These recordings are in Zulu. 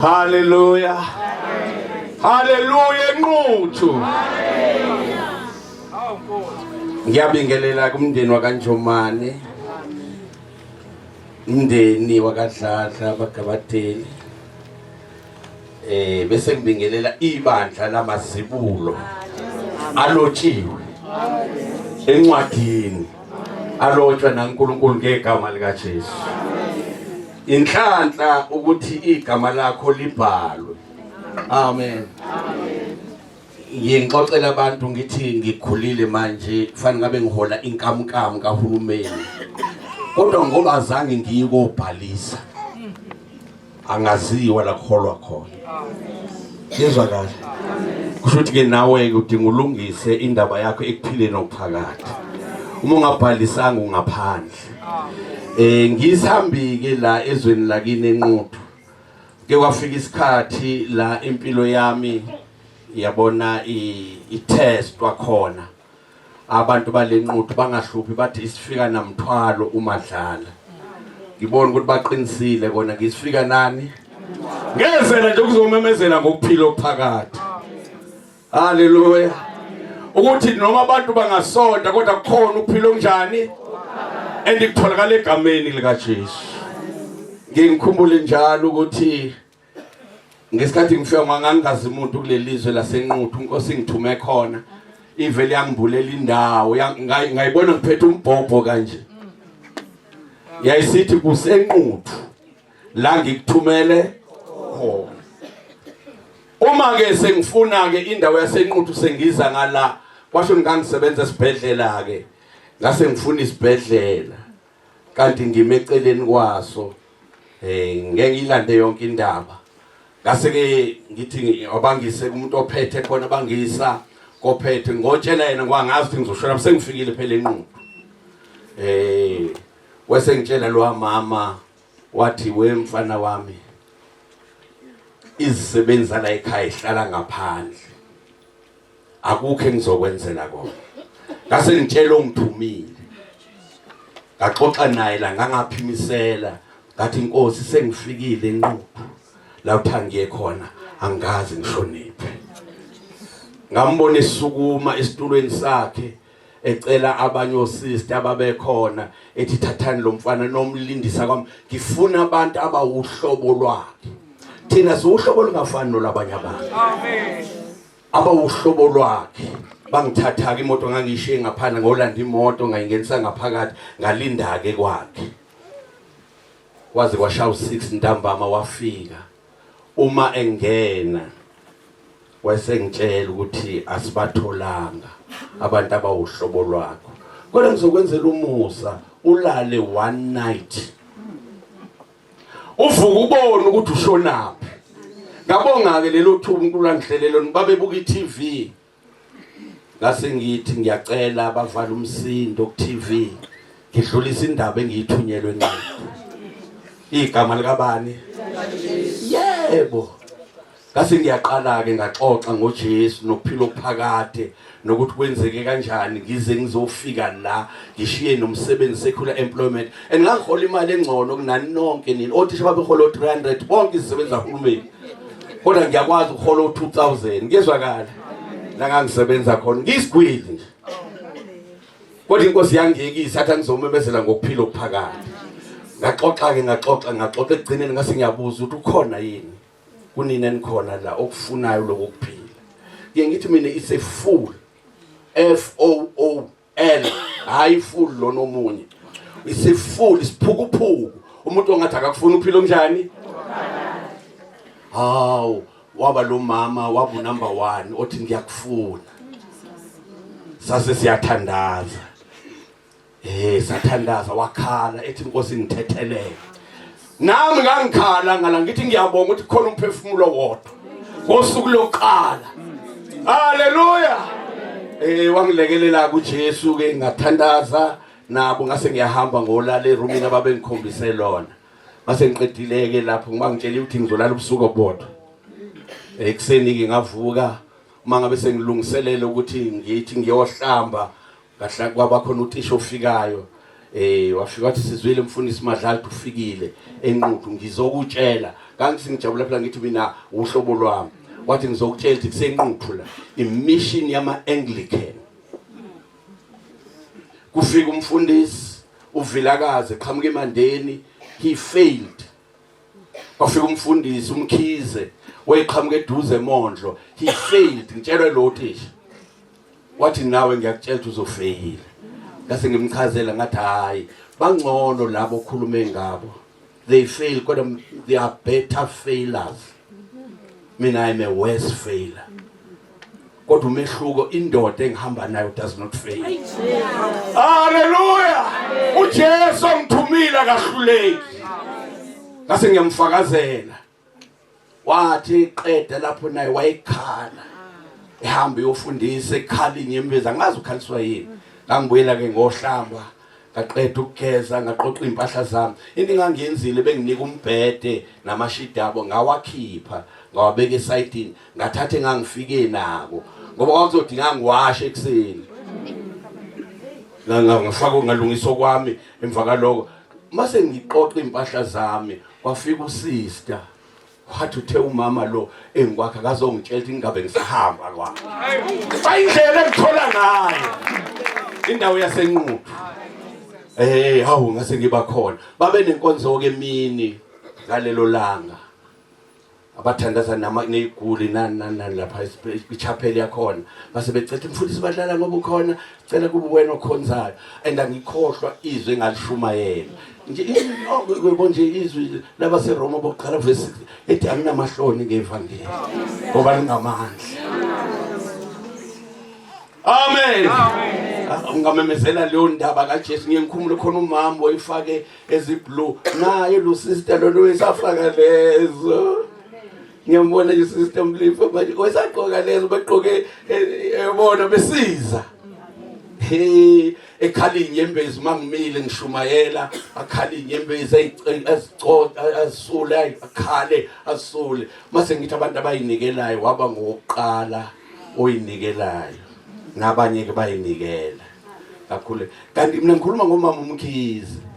Hallelujah. Hallelujah enquthu. Ngiyabingelela kumndeni wakaNjomane. Umndeni wakaDladla bagabateli. Bese ngibingelela ibandla lamazibulo. Alotshiwe. Encwadini. Alotshwa naNkulunkulu ngegama lika Jesu. Inhlanhla ukuthi igama lakho libhalwe. Amen. Ngixoxela abantu ngithi ngikhulile manje kufanele ngabe ngihola inkamkamu kaHulumeni. Kodwa ngoba azange ngiyikobhalisa. Angaziwa la kholwa khona. Yezwa kahle. Kusho ukuthi ke nawe udinga ulungise indaba yakho ekuphileni okuphakathi. Uma ungabhalisanga ungaphandle. Ngisihambike la ezweni lakini enquthu ke kwafika isikhathi la impilo yami yabona i-test wakhona abantu balenquthu bangahluphi bathi isifika namthwalo umadlala ngibona ukuthi baqinisile kona ngisifika nani ngezela nje ukuzomemezela ngokuphila okuphakathi. Haleluya. Ukuthi noma abantu bangasonda kodwa kukhona ukuphila okunjani endikutholakala egameni lika Jesu. Ngikhumbule njalo ukuthi ngesikhathi ngifika ngangazi umuntu kulelizwe lasenquthu inkosi ngithume khona ivele yangibulela indawo ngayibona ngiphethe umbhobho kanje. Yayisithi kusenquthu la ngikuthumele khona. Uma ke sengifuna ke indawo yasenquthu sengiza ngala kwasho ngangisebenza esibhedlela ke ngase ngifuna isibhedlela kanti ngimeceleni kwaso ngeke ngilande yonke indaba ngase ke ngithi abangise kumuntu ophethe khona bangisa kophethe ngotshela yena kwangazi ukuthi ngizoshona sengifikile phela enquthu. Wese ngitshela lo mama wathi we mfana wami izisebenza la ekhaya ihlala ngaphandle akukho engizokwenzela kona. Ngase ngitshela ongithumile ngaxoxa naye la ngangaphimisela ngathi inkosi sengifikile enquthu la uthangiye khona angazi ngishoniphi. Ngambona esukuma esitulweni sakhe ecela abanye osista ababekhona ethi thathani lo mfana nomlindisa kwami ngifuna abantu abawuhlobo lwakhe. Thina siwuhlobo lungafani nolabanye abantu. Amen. Abawuhlobo lwakhe bangithatha ke imoto ngangishiye ngaphandle ngolanda imoto ngayingenisa ngaphakathi ngalinda ke kwakhe. Waze kwashaya u6 ntambama wafika. Uma engena wasengitshela ukuthi asibatholanga abantu abawuhlobo lwakho. Kodwa ngizokwenzela umusa ulale one night. Uvuka ubone ukuthi ushonaphi. Ngabonga ke lelo thuba uNkulunkulu angihleleleni babebuka iTV. Ngase ngithi ngiyacela abavala umsindo ku TV ngidlulisa indaba engiyithunyelwe nquthu. Igama likabani? Yebo. Ngase ngiyaqala ke ngaxoxa ngoJesu nokuphila okuphakade nokuthi kwenzeke kanjani ngize ngizofika la ngishiye nomsebenzi secular employment engangihola imali engcono kunani nonke nini othisha babehola 300 bonke izisebenza kaHulumeni kodwa ngiyakwazi ukuhola 2000 ngiyezwakala la ngangisebenza khona ngisigwili nje kodwa inkosi yangiyekisa athi ngizomemezela ngokuphila okuphakade. Ngaxoxa ekugcineni ngase ngiyabuza ukuthi ukhona yini kunini enikhona la okufunayo lokuphila. Ngithi mina is a fool FOOL hayi fool lo nomunye is a fool isiphukuphuku umuntu ongathi akakufuna ukuphila onjani. Hawu waba lo mama wabu number 1 othi ngiyakufuna. Sase siyathandaza. Sathandaza wakhala ethi inkosi ngithethelele. Nami ngangikhala ngala ngithi ngiyabonga ukuthi khona umphefumulo wodwa ngosuku lokuqala. Haleluya. Wangilekelela kuJesu ke ngathandaza nabo ngase ngiyahamba ngolala erumini ababengikhombise lona. Mase ngiqedile ke lapho ngibangitshela ukuthi ngizolala ubusuku obodwa. Ekseni ke ngavuka mangabe sengilungiselele ukuthi ngithi ngiyohlamba ngahla kwaba khona utisho ofikayo wafika wathi sizwile mfundisi Madlala ufikile enquthu ngizokutshela ngangijabula phela ngithi mina uhlobo lwami wathi ngizokutshela ukuthi kusenquthu la imission yama Anglican kufika umfundisi uVilakazi eqhamuka eMandeni he failed kwafika umfundisi uMkhize wayeqhamuka eduze eMondlo he failed ngitshelwe lo thisha wathi nawe ngiyakutshela ukuthi uzofail ngase ngimchazela ngathi hayi bangcono labo okhulume ngabo they fail kodwa they are better failures mina I'm a worse failure kodwa umehluko indoda engihamba nayo does not fail haleluya uJesu ngithumile kahluleki ngase ngiyamfakazela wathi qeda lapho naye wayekhala ehamba yofundisa ekhala inyembezi angazi ukhaliswa yini ngangibuyela ke ngohlamba ngaqeda ukugeza ngaqoqa impahla zami into engangiyenzile benginika umbhede namashidabo ngawakhipha ngawabeka esayidini ngathatha engangifike nako ngoba kwakuzodinga ngiwashe ekseni ngafaka ngalungiso kwami emva kaloko mase ngiqoqa impahla zami kwafika usister wathi uthe umama lo engikwakhe akazongitshela ukuthi ngingabe ngisahamba kwakhe bayindlela engithola ngayo indawo yasenquthu hawu ngase ngiba khona babe nenkonzo ke emini ngalelo langa abathandaza neziguli nani lapha ichapel yakhona base becethe umfundisi badlala ngoba ukhona cela kube wena okhonzayo and angikhohlwa izwi engalishumayela nje nje izwi laba seRoma bokuqala verse ethi anginamahloni ngevangeli ngoba lingamandla amen ungamemezela leyo ndaba kaJesu ngiyengikhumule khona umama oyifake eziblue naye lo sister lo wesafaka lezo ngiyambona isister Mlifa manje oyisaqoka lezo beqoke ebona besiza ekhala inyembezi mangimile ngishumayela akhala inyembezi azicotha azisule akhale asule mase ngithi abantu abayinikelayo waba ngokuqala oyinikelayo nabanye ke bayinikela kakhulu kanti mina ngikhuluma ngomama uMkhize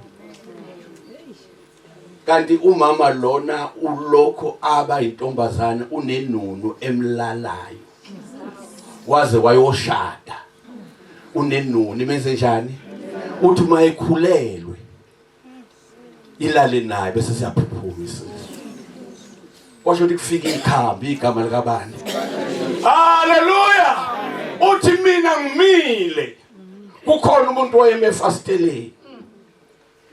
kanti umama lona ulokho aba intombazana unenunu emlalayo waze wayoshada unenunu imenze njani uthi mayekhulelwe ilale naye bese siyaphuphuma isizwe washo ukuthi kufika ikhambi igama likabani haleluya uthi mina ngimile kukhona umuntu oyeme efasteleni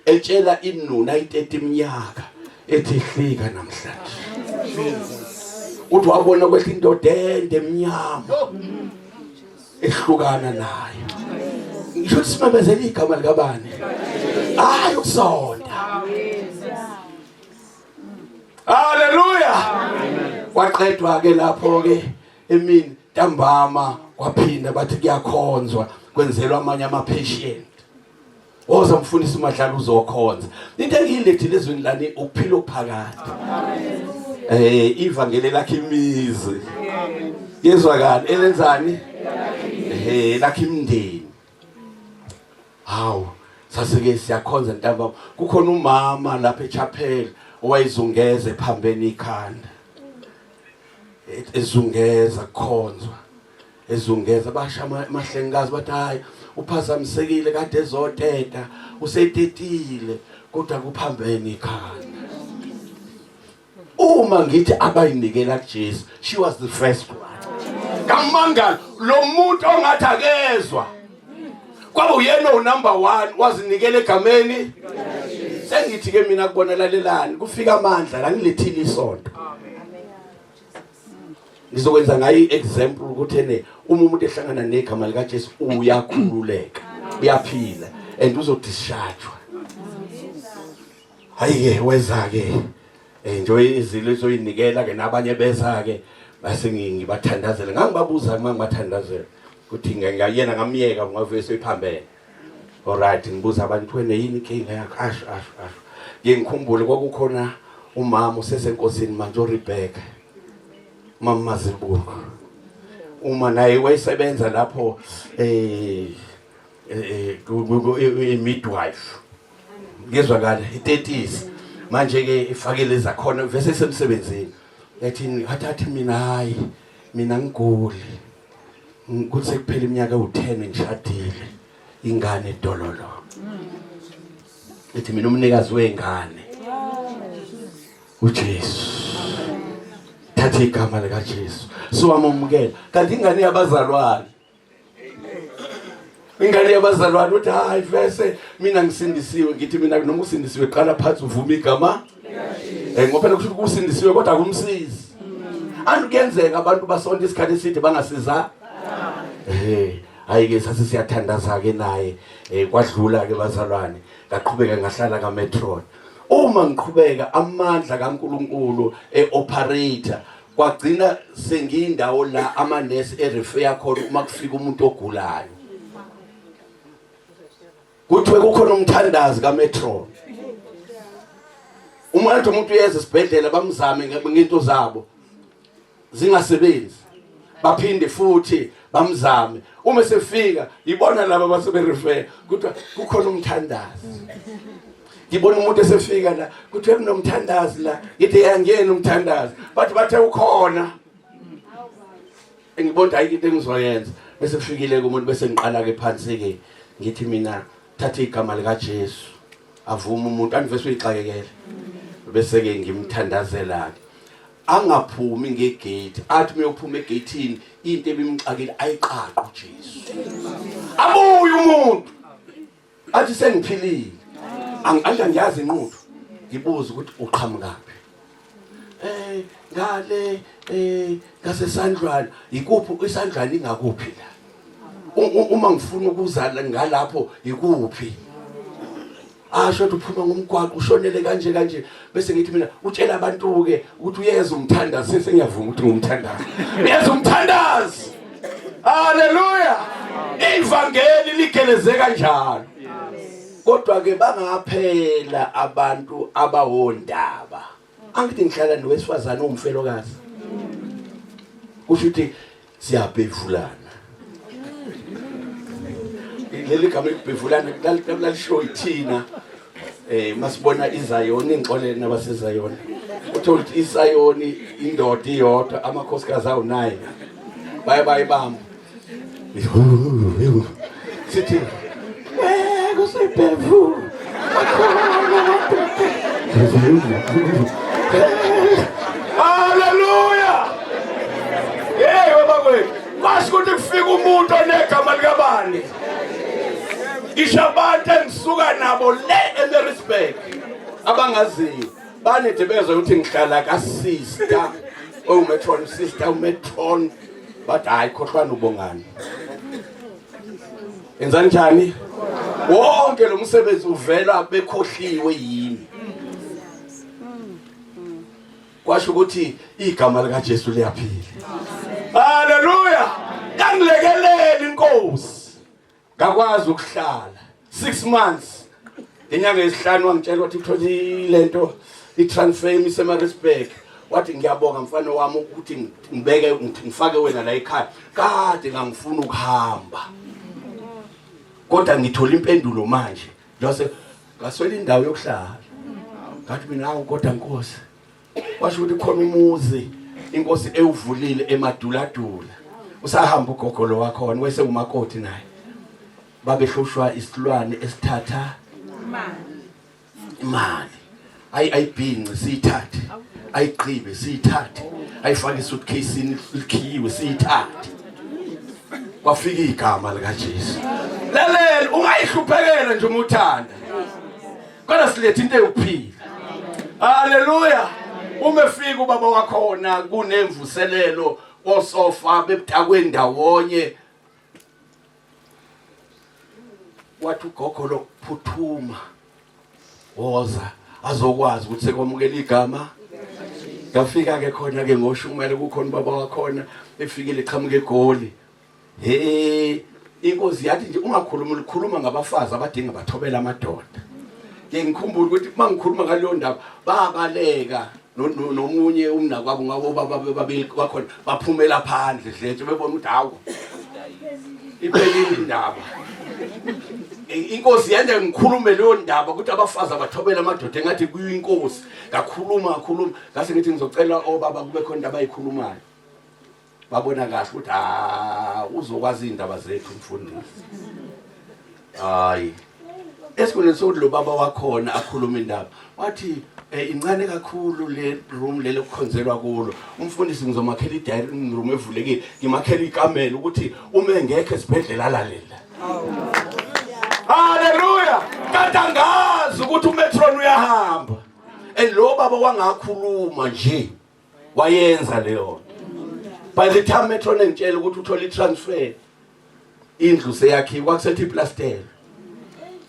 etshela inuna ayithethe iminyaka ethi hlika namhlanje uthi wabona kwehla indoda ende emnyama ehlukana nayo ngisho simemezela igama likabani hayi ukusonda haleluya kwaqedwa ke lapho ke emini ntambama kwaphinda bathi kuyakhonzwa kwenzelwa amanye ama-patient oza mfundisi uMadlala uzokhonza into engiyilethile ezweni lani ukuphila okuphakade ivangeli lakhe imizi yezwakala elenzani lakhe imndeni hawu sasike siyakhonza ntambama kukhona umama lapha echapel owayizungeza ephambene ikhanda ezungeza kukhonzwa ezungeza basha amahlengazi bathi hayi uphazamisekile kade ezoteta usetetile kodwa kuphambene ikhanda uma ngithi abayinikela kuJesu she was the first one ngamanga lo muntu ongathi akezwa kwaba uyena unumber 1 wazinikela egameni sengithi ke mina kubona lalelani kufika amandla la ngilethile isonto ngizokwenza ngayi example ukuthi ene uma umuntu ehlangana negama likaJesu uyakhululeka uyaphila and uzodischargewa hayi weza ke enjoy izilo ezoyinikela ke nabanye beza ke base ngibathandazela ngangibabuza mangibathandazela ukuthi ngiyena ngamiyeka ngavese iphambene alright ngibuza abantu wena yini inkinga yakho asho ngikhumbule kwakukhona umama usesenkosini manje uRebecca mama Mazibuko uma naye wayesebenza lapho midwife ngezwakala i30s manje ke ifakele zakhona vese semsebenzini yathi hathathi mina hayi mina ngigoli kuthi kuphela iminyaka u10 ngishadile ingane edololo ethi mina umnikazi wengane uJesu thatha igama lika Jesu siwamukela kanti ingane yabazalwane uthi hayi vese mina ngisindisiwe ngithi mina noma usindisiwe qala phansi uvuma igama ngoba phela kusho ukusindisiwe kodwa akumsizi andukenzeka abantu basonto isikhathi eside bangasiza hayi ke sase siyathandaza ke naye kwadlula ke bazalwane ngaqhubeka ngahlala kaMetron uma ngiqhubeka amandla kaNkuluNkulu eoperator kwagcina sengiyindawo la amanesi erefer khona uma kufika umuntu ogulayo kuthiwe kukhona umthandazi kaMetron umuntu uyeza esibhedlela bamzame ngento zabo zingasebenzi baphinde futhi bamzame uma sefika ibona laba baseberefer kuthiwa kukhona umthandazi ngibona umuntu esefika la kuthiwe kunomthandazi la yithi angiyena umthandazi bathe ukhona engibona hayi into engizoyenza bese kufikile kumuntu bese ngiqala ke phansi ke ngithi mina thatha igama lika Jesu avuma umuntu andivese uyixakekele bese ke ngimthandazela angaphumi ngegate athi uyophuma egateini into ebimxakile ayiqaqe uJesu abuye umuntu athi sengiphilile angiyazi inquthu ngibuza ukuthi uqhamukaphi ngale ngasesandlwana ikuphi isandlwana ingakuphi la uma ngifuna ukuzala ngalapho ikuphi asho ukuthi uphuma ngomgwaqo ushonele kanje bese ngithi mina utshela abantu ke ukuthi uyeza umthandazi sengiyavuma ukuthi ngumthandazi uyeza umthandazi haleluya ivangeli ligeleze kanjalo kodwa ke bangaphela abantu abawondaba angithi ngihlala nowesifazana umfelokazi kusho ukuthi siyabhevulana leli gama libhevulana lalisho ithina masibona iZayoni ingxolele nabasezayoni uthi iZayoni indoda iyodwa amakhosikazi awu9 bayibamba sithi kusibhevu haleluya babakwethu kwasho ukuthi kufika umuntu onegama likabani ishabantu engisuka nabo le eMaritzburg abangaziyo banede bezwe ukuthi ngihlala kaSister uMetron sister uMetron but hayi khohlwana ubongani enzani njani wonke lo msebenzi uvela bekhohliwe yini kwasho ukuthi igama lika Jesu liyaphila haleluya kangilekelele inkosi ngakwazi ukuhlala 6 months inyanga yesihlanu wangitshela ukuthi uthole lento itransfer eMaritzburg wathi ngiyabonga mfana wami ukuthi ngifake wena la ekhaya kade ngangifuna ukuhamba kodwa ngithola impendulo manje lose ngaswela indawo yokuhlala ngathi mina hawu kodwa Nkosi washo ukuthi khona umuzi inkosi ewuvulile eMaduladula usahamba ugogolo wakhona wese umakoti naye babehloshwa isilwane esithatha imali ayibhinqe siyithathe ayiqhibe siyithathe ayifake suitcase likhiwe siyithathe kwafika igama lika Jesu lalela ungayihluphekela nje umuthanda kodwa silethe into yokuphila haleluya umefika ubaba wakhona kunemvuselelo osofa bebutakwe ndawonye wathi ugogo lokuphuthuma woza azokwazi ukuthi sekwamukela igama ngafika ke khona ke ngoshumele kukhona baba wakhona efikile eqhamuka eGoli inkosi yathi nje ungakhuluma ngabafazi abadinga bathobela amadoda ke ngikhumbula ukuthi mangikhuluma ngaleyo ndaba babaleka nomunye umnakwabo ngabo babili bakhona baphumela phandle dletshe bebona ukuthi hawu iphelile indaba inkosi yende ngikhulume leyo ndaba ukuthi abafazi abathobela amadoda engathi kuyinkosi ngakhuluma ngase ngithi ngizocela obaba kube khona into abayikhulumayo babona kahle ukuthi uzokwazi indaba zethu umfundisi hayi esikhona sokuthi lo baba wakhona akhuluma indaba wathi incane kakhulu le room lelo kukhonzelwa kulo umfundisi ngizomakhela i-dining room evulekile ngimakhela ikamela ukuthi uma engekho esibhedlela alalela haleluya katangazi ukuthi umetron uyahamba lo baba wangakhuluma nje wayenza leyo by the time metron engitshela ukuthi uthola i-transfer indlu seyakhiwa kusethi iplastela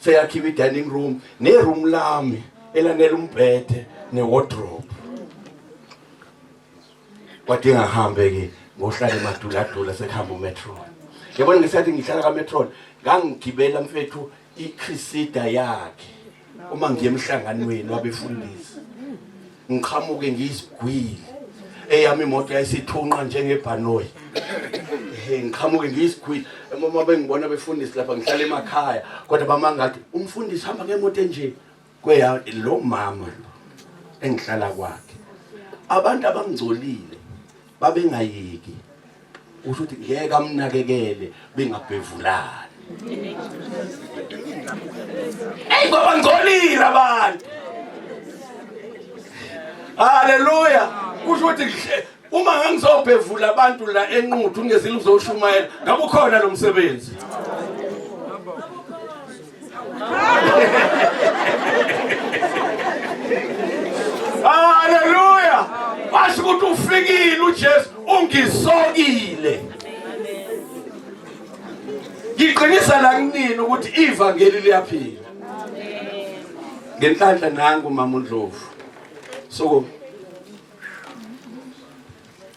seyakhiwa i-dining room ne-room lami elanele umbhede ne-wardrobe kwathi ngahambe-ke ngohlala emadula sekuhamba umetron yabona ngesathi ngihlala kametron ngangigibela mfethu iChrisida yakhe uma ngiye emhlanganweni wabefundisi ngiqhamuke ngiyisigwili eyami imoto yayisithunqa njengebhanoyi ngiqhamuke ngiyisigwili uma bengibona befundisi lapha ngihlala emakhaya kodwa bamangathi umfundisi hamba ngemoto enje kweya lo mama lo engihlala kwakhe abantu abangcolile babengayiki ukuthi ngeke amnakekele bengabhevulana ngoba ngcolile abantu haleluya kusho ukuthi uma ngangizobhevula abantu la enquthu ngezile uzoshumayela ngabe ukhona lo msebenzi haleluya washo ukuthi ufikile uJesu ungisokile ngiqinisa la kunini ukuthi ivangeli liyaphila ngenhlanhla nangu mama uNdlovu so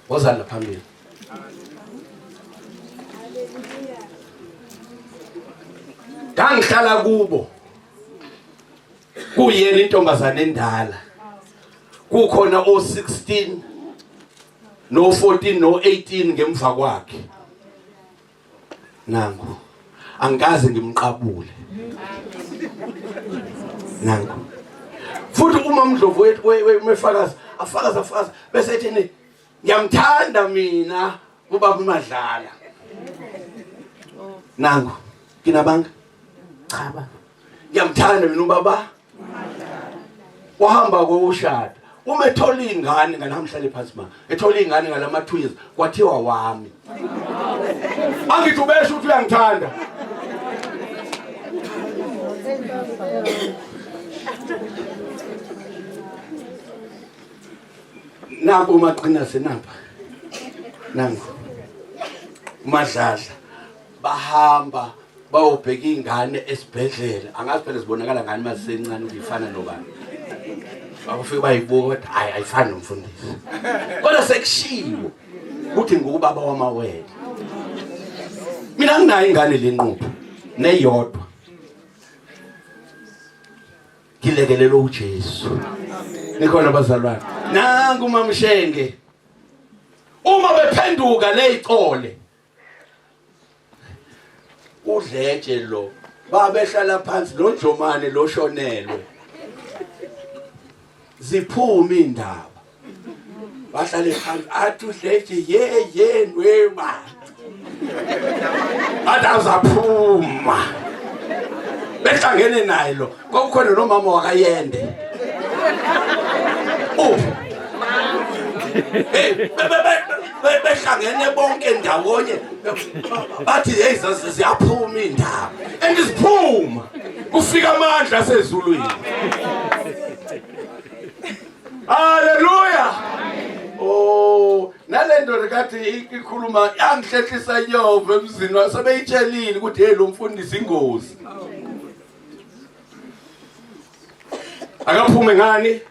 wazala phambili ngihlala kubo kuyena intombazane endala kukhona o16 no14 no18 ngemva kwakhe nangu angikaze ngimqabule nangu futhi uma uMdlovu wefakazi afakaza bese ethene ngiyamthanda mina ubaba uMadlala nangu kinabanga cha baba ngiyamthanda mina ubaba wahamba koshada uma ethola ingane nganamhlanje phansi ma ethola ingane ngalama 2 years kwathiwa wami angithi ubesho ukuthi uyangithanda nabo maqina senapha nangu Madlala bahamba bayobheka ingane esibhedlela angazi phela sibonakala ngani masencane ukufana nobani bakufika bayibuka hayi ayifani nomfundisi kodwa sekushiwo ukuthi ngubaba wamawele mina nginayo ingane lenqupho neyodwa kilekelelo uJesu nikhona bazalwane nangu mamshenge uma bephenduka lezicole udletshe lo babehlala phansi lo Njomane lo shonelwe ziphuma indaba bahlale phansi athi udletshe yenweba adazaphuma behlangene naye lo kwakukhona nomama wakayende behlangene bonke ndawonye bathi hey ziyaphuma indaba endiziphuma kufika amandla asezulwini haleluya oh nalento rekathi ikhuluma yangihlehlisa inyova emzini wasebeyitshelile ukuthi hey lo mfundisi ingozi akaphume ngani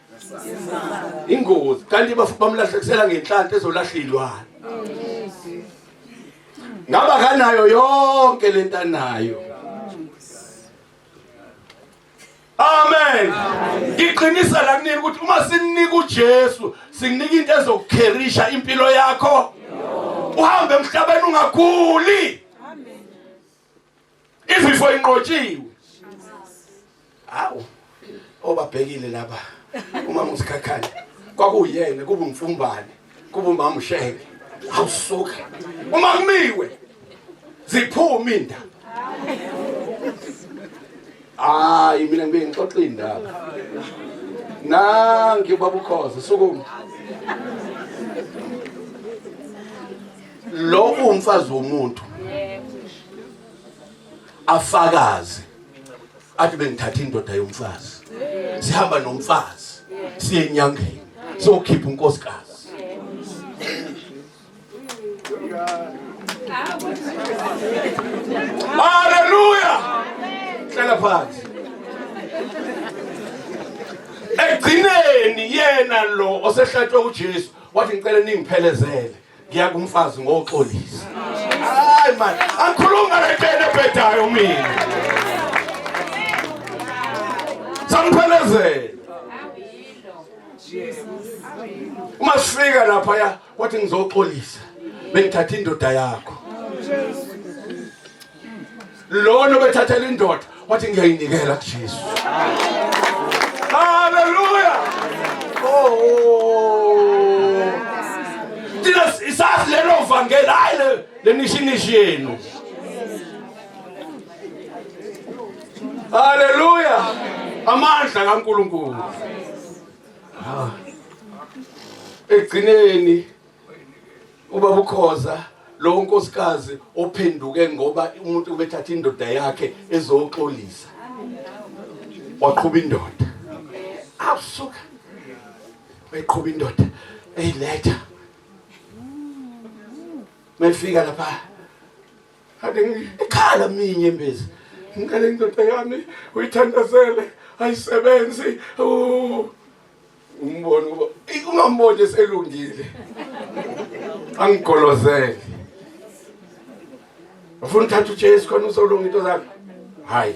ingozi kanti bamlahlekisela ngenhlanhla ezolahla ilwane ngaba kanayo yonke lento anayo amen ngiqinisa la kunini ukuthi uma sinika uJesu sinika into ezokukherisha impilo yakho uhambe emhlabeni ungaguli Izifo inqotshiwe. Hawu. Obabhekile laba. Umama uSikhakhanya. Kwakuyena kuba umfumbane, kuba umama uShenge. Awusuka. Uma kumiwe ziphuma indaba. Hayi mina ngibe ngixoxa indaba. Nangi baba ukhoza sukuma. Lo umfazi womuntu afakazi athi bengithatha indoda yomfazi. Sihamba nomfazi siye enyangeni sokhipha unkosikazi. Hallelujah. Hlala phansi. Egcineni yena lo osehlatshwe uJesu wathi ngicela ningiphelezele ngiya kumfazi ngoxolisa. Hayi man, angikhuluma lentene ebhedayo mina. Samphelezele. Uma sifika lapha ya wathi ngizoxolisa. Bengithatha indoda yakho. Lona bethathela indoda wathi ngiyayinikela kuJesu. Hallelujah. Oh. Thina isazi lelo vangeli hayi lenishinishi yenu. Hallelujah. Amandla kaNkulunkulu. Egcineni ubaba ukhoza lo nkosikazi ophenduke ngoba umuntu ubethatha indoda yakhe ezoxolisa. Waqhuba indoda. Awusuka. Beqhuba indoda. Eyiletha. Mefika lapha. Ade ikhala minye embezi. Ngale indoda yami uyithandazele ayisebenzi. Umbona uba ungambone selungile. Angigolozele. Ufuna uthatha uJesu khona usolunga into zakho. Hayi.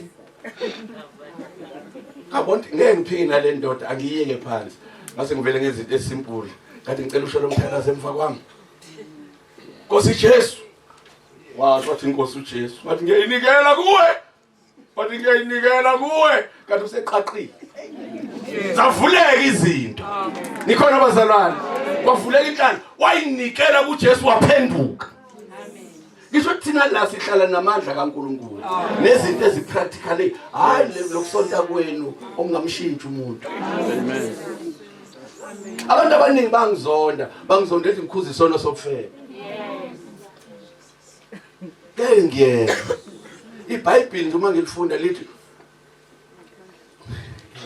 Ngabona ngeke ngiphina le ndoda angiyeke phansi. Ngase ngivele ngezinto esimple. Kanti ngicela usholo umthandaze emva kwami. Nkosi Jesu. Wathi Nkosi uJesu. Wathi ngiyayinikela kuwe. Wathi ngiyayinikela kuwe. Kanti useqhaqile. Zavuleka izinto. Nikhona abazalwane. Kwavuleka inhlalo. Wayinikela kuJesu waphenduka. Ngisho thina la sihlala namandla kaNkulunkulu. Nezinto ezipractically hayi lokusonta kwenu okungamshintshi umuntu. Amen. Abantu abaningi bangizonda ethi ngikhuza isono sokufela. Ngeke ngiyeke. iBhayibheli nje uma ngilifunda lithi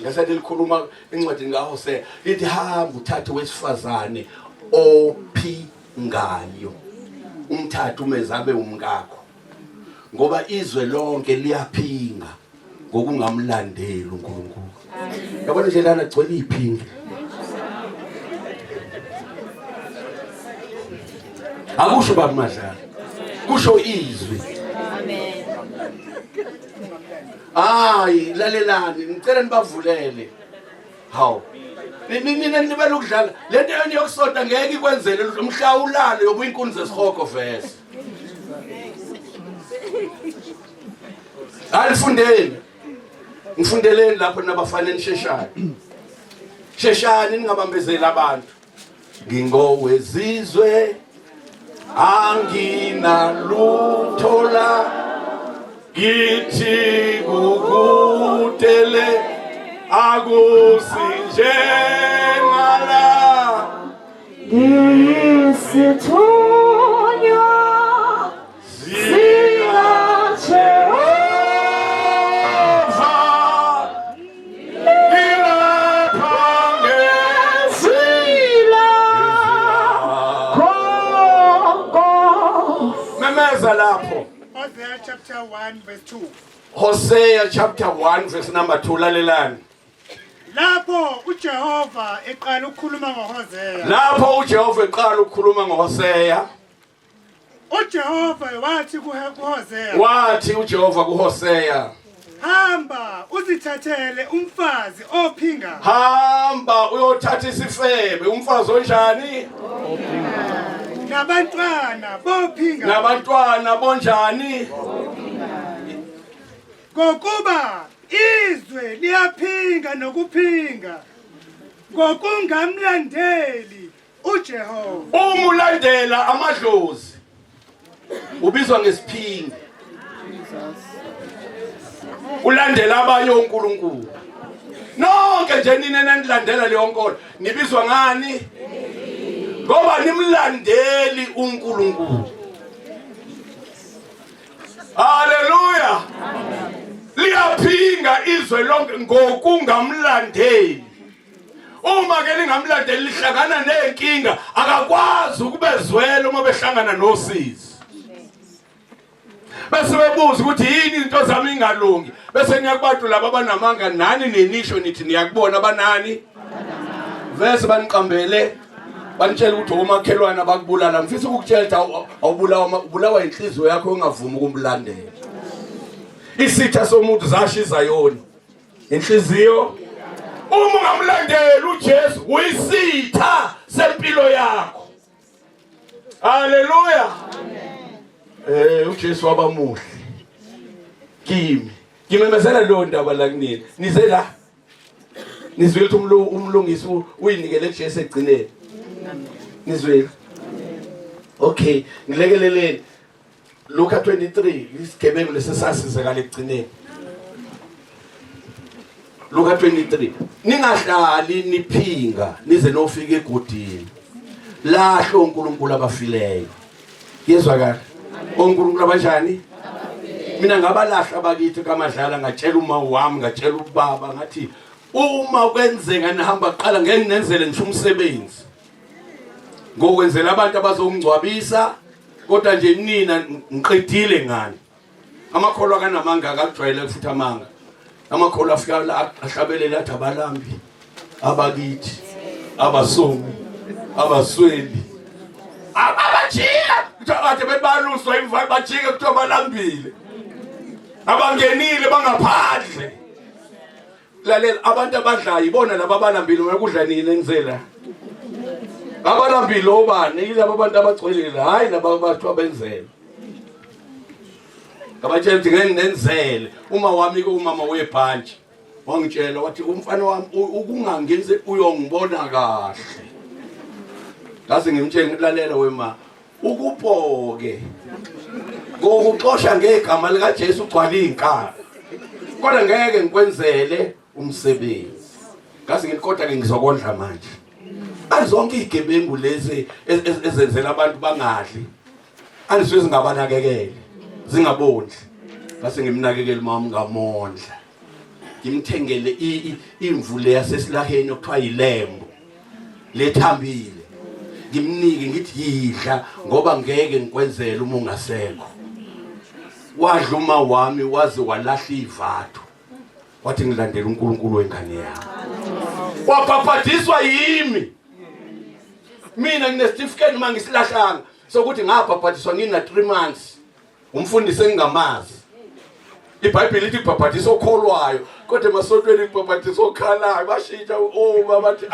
ngasathi likhuluma encwadini kaHosea lithi hamba uthathe wesifazane ophingayo umthatha umezabe umkakho ngoba izwe lonke liyaphinga ngokungamlandeli uNkulunkulu. Yabona nje lana gcwele iphingi. Akusho baba Madlala. Kusho izwi. Amen. Hayi lalelani ngicela nibavulele. Hawu. Mina nibela ukudlala. Lento yona yokusonta ngeke ikwenzele umhlawulalo yobuyinkuni zesikhoko verse. Alifundeni. Ngifundeleni lapho nabafanele sheshana. Sheshana ningabambezeli abantu. Ngingowezizwe anginaluthola githi kukutele akusinjengala Isithunywa sikaJehova ilaphangesila konko. Memeza lapho. Hosea chapter 1 verse 2. Hosea chapter 1 verse number 2 lalelani. Lapho uJehova eqala ukukhuluma ngoHosea. Lapho uJehova eqala ukukhuluma ngoHosea. uJehova wathi kuHosea. Wathi uJehova kuHosea. Hamba uzithathele umfazi ophinga. Hamba uyothatha isifebe umfazi onjani? Nabantwana bophinga. Nabantwana bonjani? ngokuba izwe liyaphinga nokuphinga ngokungamlandeli uJehova. Uma ulandela amadlozi ubizwa ngesiphingi. Ulandela abanye onkulunkulu. Nonke nje nina nanilandela leyo nkolo nibizwa ngani? Ngoba nimlandeli uNkulunkulu. Haleluya. Liyaphinga izwe lonke ngokungamlandeli. Uma ke lingamlandeli lihlangana nenkinga akakwazi ukubezwela uma behlangana nosizi. Bese bebuza ukuthi yini into zami ingalungi. Bese niyakubantu laba abanamanga nani nenisho nithi niyakubona abanani? Vese baniqambele banitshela ukuthi umakhelwana bakubulala. Mfisa ukukutshela ubulawa inhliziyo yakho ongavumi ukumlandela. Isitha somuntu zashiza yona. Inhliziyo uma ungamlandeli uJesu uyisitha sempilo yakho. Haleluya. uJesu wabamuhle. Kimi ngimemezela lo ndaba la kunini. Nize la. Nizwile ukuthi umlungisi uyinikele kuJesu egcineni. Nizwile. Okay, ngilekeleleni. Luka 23 isigebengu lesasizekala egcineni. Luka 23. Ningahlali niphinga nize nofika egodini. Lahlo uNkulunkulu abafileyo. Yezwa kahle. uNkulunkulu abanjani? Mina ngabalahla abakithi kaMadlala ngatshela uma wami ngatshela ubaba ngathi uma kwenzeka nihamba qala ngeke nenzele ngisho umsebenzi. Ngokwenzela abantu abazongcwabisa kodwa nje nina ngiqedile ngani. Amakholwa kanamanga akajwayele futhi amanga. Amakholwa afika la ahlabelela athi abalambi abakithi abasomi abasweli abajika kuthabathe bebaluswa imva bajike kuthiwa balambile abangenile bangaphandle. Lalela abantu abadlayo ibona laba balambile ukudla nini engizela abalambile obani yilabo abantu abagcwelile hayi laba bathu abenzela ngabatshela ukuthi ngeke nenzele uma wami ke umama webhantshi wangitshela wathi umfana wami ukungangenze uyongibona kahle ngaze ngimtshela nglalela wema ukuphoke ngokuxosha ngegama lika Jesu ugcwala inkala kodwa ngeke ngikwenzele umsebenzi ngaze ngikodwa ke ngizokondla manje azonke igebengu lezi ezenzela abantu bangadli anisiwe zingabanakekele zingabondli base ngimnakekele mama ngamondla ngimthengele imvule yasesilaheni okuthiwa yilembo lethambile ngimnike ngithi yidla ngoba ngeke ngikwenzele uma ungasekho. Wadla uma wami waze walahla ivathu wathi ngilandela uNkulunkulu wengane yami wabhabhadiswa yimi. Mina nginesitifiketi mangisilahlanga sokuthi ngabhabhadiswa ngina 3 months umfundisi engingamazi. iBhayibheli lithi ibhabhadisa okholwayo kodwa emasontweni ibhabhadisa okhalayo bashintsha bathi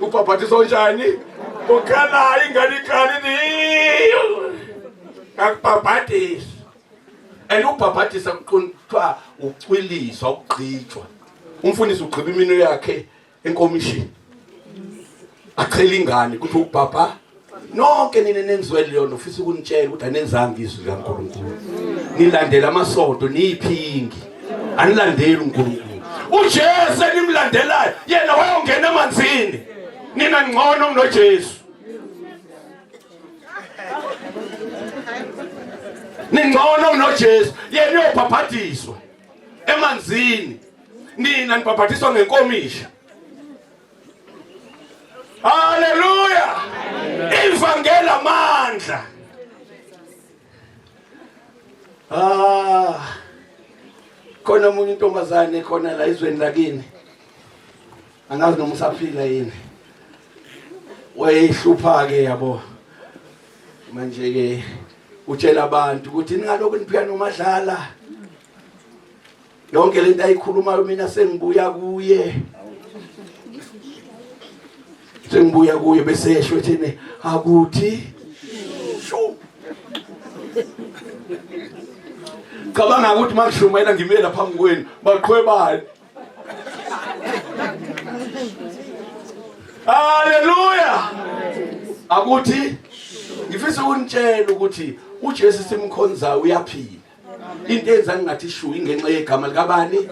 ubhabhadisa onjani okhalayo ingane ikhali akubhabhadisa ubhabhadisa kuqontwa ucwiliswa ukugqitshwa. Umfundisi ugqiba imino yakhe enkomishini achela ingane kuthi ubaba nonke nina nenzwele yona ufisa ukunitshela ukuthi anenzanga izwi likaNkulunkulu nilandela amasonto niyiphingi anilandeli uNkulunkulu. uJesu enimlandelayo yena wayongena emanzini nina ngcono kunoJesu. Ningcono kunoJesu yena uyobhabhadiswa emanzini nina nibhabhadiswa ngenkomisha. Haleluya. Ivangeli amandla. Khona umunye intombazane khona la izweni lakini angazi noma usaphila yini wayehlupha ke yabo manje ke utshela abantu ukuthi ningalokho niphika noMadlala yonke lento ayikhulumayo mina sengibuya kuye bese yesho ethene akuthi shu cabanga ukuthi makushumayela ngimela phambi kwenu baqhwebani. Haleluya. Akuthi ngifisa ukunitshela ukuthi uJesu simkhonza uyaphila. Into enza ngathi shu ingenxa yegama likabani?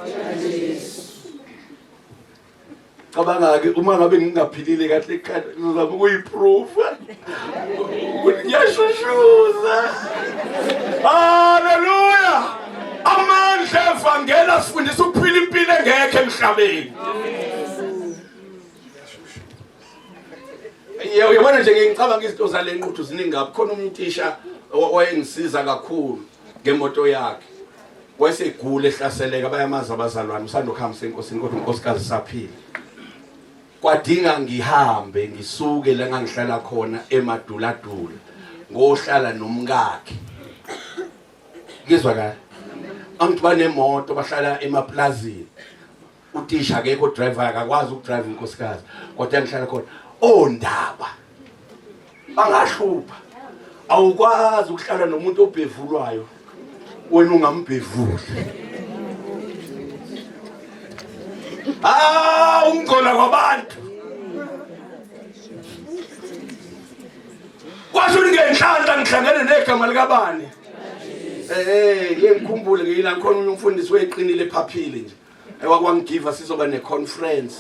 Cabanga ke uma ngabe ngingaphilile kahle ekhaya ngizama ukuyiproof. Ngiyashushuza. Haleluya. Amandla evangela sifundisa ukuphila impilo engekho emhlabeni. Yabona nje ngicabanga izinto zale nquthu ziningi kabi. Khona umntisha owayengisiza kakhulu ngemoto yakhe. Wayesegula ehlaseleka bayamaza abazalwane usanda ukuhambisa enkosini kodwa unkosikazi saphila. Kwadinga ngihambe ngisuke la ngangihlala khona eMaduladula ngohlala nomkakhe. Ngizwa kahle. Abantu banemoto bahlala emaplazini. Utisha akekho driver akakwazi ukudrive inkosikazi. Kodwa ngihlala khona ondaba. Bangahlupha. Awukwazi ukuhlala nomuntu obhevulwayo wena ungambhevuli. Ungcola kwabantu. Kwasho ngenhlanhla ngihlangene negama likabani. Ngikhumbule ngiyila khona umfundisi weqinile ephaphile nje. Ewakwangigiva sizoba neconference.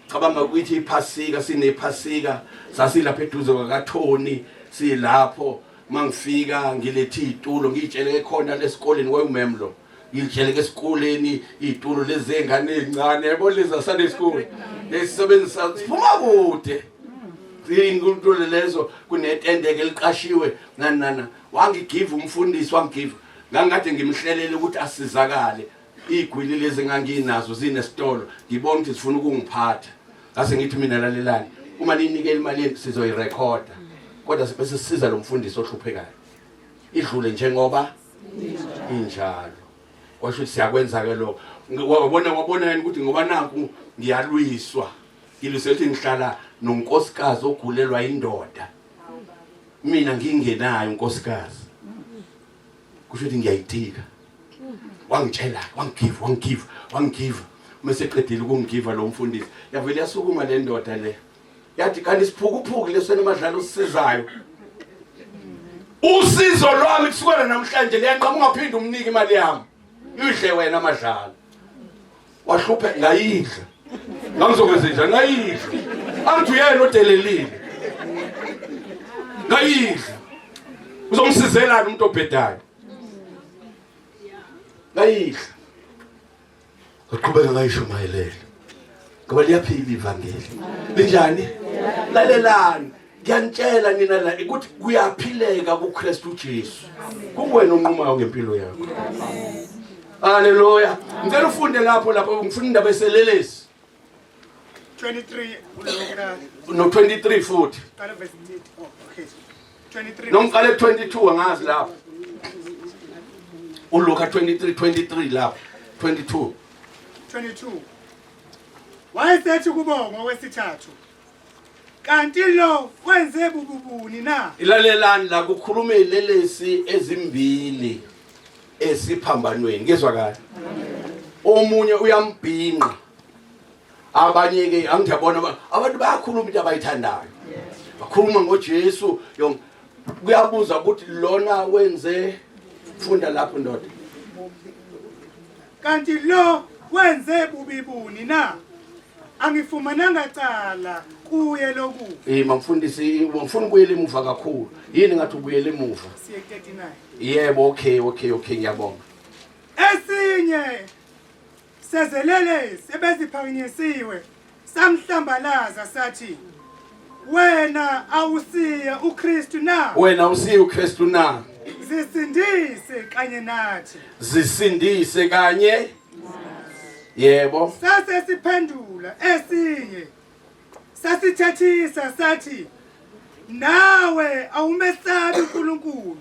Cabanga ukuthi iphasika sinephasika sasilapha eduze kwaThoni silapho mangifika ngilethi izitulo ngitshele khona lesikoleni kwememlo. Ngitshele esikoleni izitulo lezengane ezincane yabo leza Sunday school lesisebenzisa siphuma kude zinguntule lezo kunetendeke eliqashiwe nana wangigive umfundisi wangigive ngangade ngimhlelele ukuthi asizakale igwili lezi nganginazo zinesitolo ngibona ukuthi sifuna ukungiphatha ngase ngithi mina lalelani uma ninikele imali sizoyirecorda kodwa bese sisiza lo mfundisi ohluphekayo idlule njengoba injalo. Washo siyakwenza ke lo wabona yini ukuthi ngoba nanku ngiyalwiswa ngilisethi ngihlala nonkosikazi ogulelwa indoda mina ngingenayo unkosikazi kusho ukuthi ngiyayitika wangitshela wangigive meseqedile ukungigiva lo mfundisi yavele yasukuma le ndoda le yathi kanti siphukuphuki lesona amadlalo sisizayo usizo lwami kusukela namhlanje liyanqama ungaphindi umnike imali yami yidle wena amadlalo wahluphe ngayidla ngangizokwenza njani ngayidla angithi uyena odelelile ngayidla uzomsizelana umuntu obhedayo ngayidla uqhubeka ngayishumayelele ngoba liyaphila ivangeli linjani lalelani ngiyanitshela nina la ukuthi kuyaphileka kuKristu Jesu kuwena onqumayo ngempilo yakho. Haleluya. Ngicela ufunde lapho ngifuna indaba eselelesi 23 no 23 futhi. Qala verse 8. Oh, okay. 23. Nomqale 22 angazi lapho. uLuka 23 lapho 22. Wayesethi kubonga wesithathu. Kanti lo wenze bububuni na? Ilalelani la kukhuluma ilelesi ezimbili esiphambanweni. Ngizwa kahle. Omunye uyambhinqa. Abanye ke angiyabona abantu bayakhuluma into abayithandayo. Bakhuluma ngoJesu kuyabuza ukuthi lona wenze funda lapho ndoda. Kanti lo wenze bubibuni na? Angifumananga cala kuye lokhu. Mangifundisi ngifuna ukuyela emuva kakhulu. Yini ngathi ukuyela emuva? Siye 39. Yebo okay ngiyabonga. Esinye sezelele sebeziphakanyisiwe samhlambalaza sathi wena awusiye uKristu na? Wena usiye uKristu na? Zisindise kanye nathi. Zisindise kanye. Yebo. Sase siphendula esinye. Sasithathisa sathi nawe awumesabi uNkulunkulu.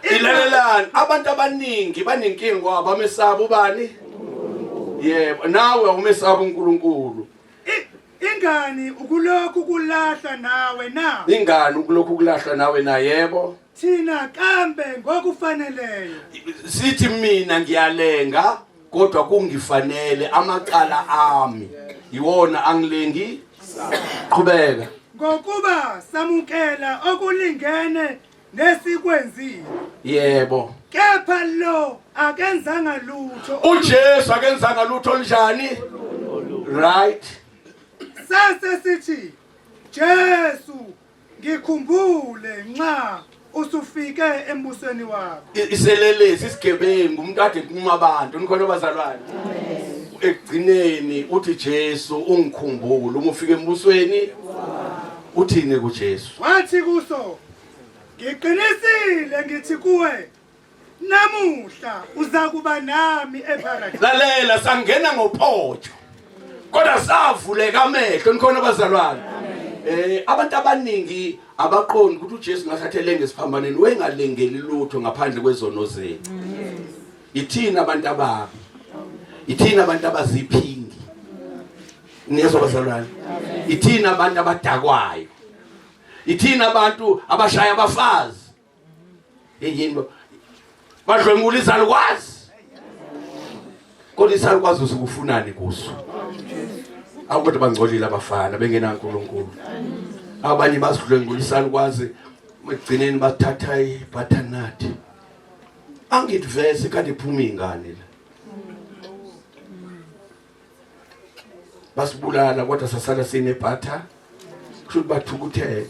Ilalelani abantu abaningi banenkinga ngoba bamesaba ubani? Yebo, nawe awumesaba uNkulunkulu. Ingani ukulokhu kulahla nawe na? Ingani ukulokhu kulahla nawe na? Yebo. thina kambe ngokufaneleyo. Sithi mina ngiyalenga kodwa kungifanele amacala ami iwona angilengi. Qhubeka. Ngokuba samukela okulingene nesikwenzile. Yebo. Kepha lo akenzanga lutho. uJesu akenzanga lutho olunjani? Right. Sase sithi Jesu ngikhumbule nxa usufike embusweni wakho. Iselelesi isigebengu umuntu ade kuma abantu nikhona bazalwane. Ekugcineni uthi Jesu ungikhumbule uma ufike embusweni uthini kuJesu? Wathi kuso ngiqinisile ngithi kuwe namuhla uza kuba nami eparadise. Lalela sangena ngophotsho kodwa savuleka amehlo nikhona bazalwane. Abantu abaningi abaqondi ukuthi uJesu ngasathelenge esiphambaneni wengalengeli lutho ngaphandle kwezono zethu. Ithina abantu ababi. Ithina abantu abaziphingi. Niyezwa bazalwane. Ithina abantu abadakwayo. Ithina abantu abashaya abafazi. Yini badlwengula izalukwazi. Kodwa izalukwazi usukufunani kuso. Awukuthi bangcolile abafana bengena uNkulunkulu. Abanye basidlwengula izalukwazi egcineni bathatha ibutternut. Angidivese kanti iphuma ingane la. Basibulala kodwa sasala sine butter. Kusho bathukuthele.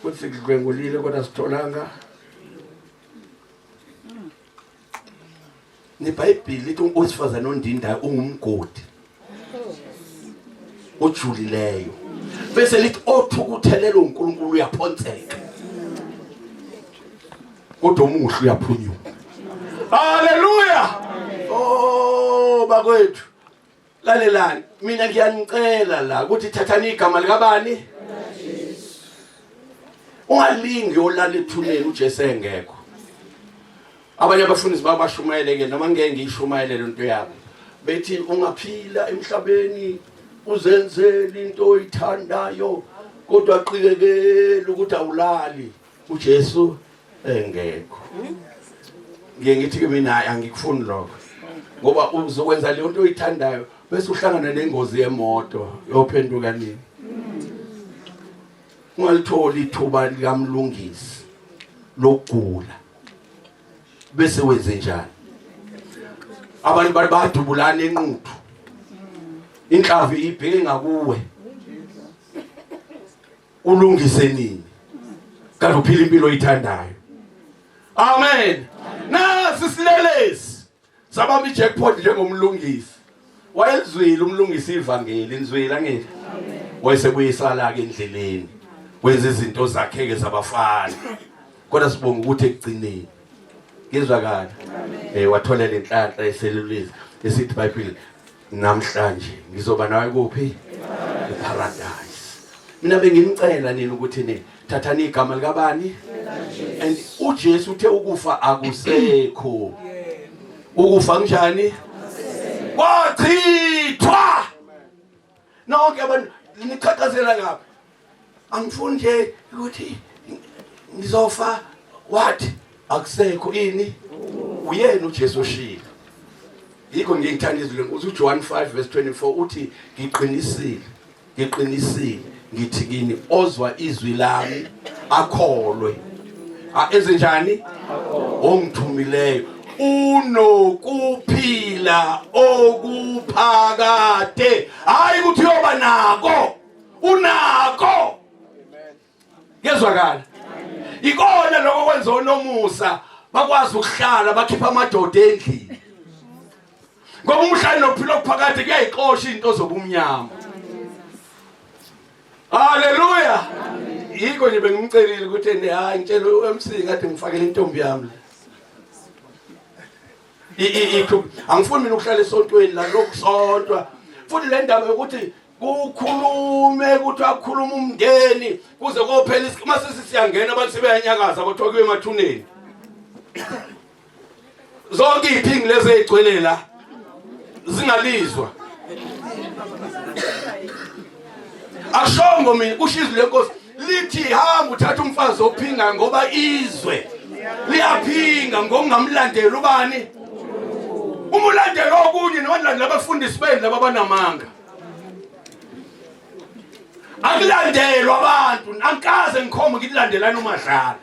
Kuthi sikudlwengulile kodwa sitholanga. NiBhayibheli lithi owesifazana ondindayo ungumgodi. Ojulileyo. Bese lithi othukuthelelo uNkulunkulu uyaphonseka. Kodwa umuhle uyaphunyuka. Haleluya. Oh bakwethu. Lalelani mina ngiyanicela la ukuthi thathani igama likabani? Ungalingi olala ethuneni uJesu engekho. Abanye abafundisi babashumayele ke noma ngeke ngishumayele lento yabo. Bethi ungaphila emhlabeni uzenzele into oyithandayo kodwa aqikekele ukuthi awulali uJesu engekho. Ngeke ngithi ke mina angikufuni lokho. Ngoba uzokwenza le nto oyithandayo bese uhlangana nengozi yemoto yophenduka nini? Ungalithola ithuba likamlungisi lokugula. Bese wenze njani? Abantu badubulana enquthu. Inhlavu ibheke ngakuwe. Ulungise nini? Kanti uphila impilo oyithandayo. Amen. Nasi silelesi. Sabamba ijackpot njengomlungisi. Wayelizwile umlungisi ivangeli nizwile ngeke? Wayesebuyisala ke endleleni. Wenza izinto zakhe ke zabafana. Kodwa sibonga ukuthi ekugcineni ngizwakala. Wathola lenhlanhla eselulisi esithi iBhayibheli namhlanje ngizoba nawe kuphi? Eparadise. Mina bengimcela nini ukuthi ne thathani igama likabani? And uJesu uthe ukufa akusekho. Ukufa njani? Wachithwa. Nonke abantu niqhaqhazela ngapha. Angifuni nje ukuthi ngizofa what? Akusekho ini? Uyena uJesu oshila. Yikho ngiyithanda izwi lenkosi uJohn 5:24 uthi ngiqinisile ngithi kini ozwa izwi lami akholwe. Enze njani? Ongithumileyo unokuphila okuphakade. Hayi ukuthi uyoba nako. Unako. Ngezwakala. Ikona lokho kwenza onomusa bakwazi ukuhlala bakhipha amadoda endlini. Ngoba umhlali nokuphila okuphakade kuyayixosha into zobumnyama. Haleluya. Yikho nje bengimcelile ukuthi hayi ngitshela uMC kade ngifakele intombi yami. Angifuni mina ukuhlala esontweni la lokusontwa. Futhi le ndaba yokuthi kukhulume ukuthi akukhuluma umngeni kuze kophela mase sisiyangena abantu sebeyanyakaza bathokiwe emathuneni. Zonke iphingi lezi ezigcwele la zingalizwa. Ashongo mina kushizwe lenkosi lithi hamba uthatha umfazi ophinga ngoba izwe liyaphinga ngokungamlandeli ubani uma ulandela okunye nolandela abafundisi benu laba banamanga akulandelwa abantu ankaze ngikhoma ngilandelana uMadlala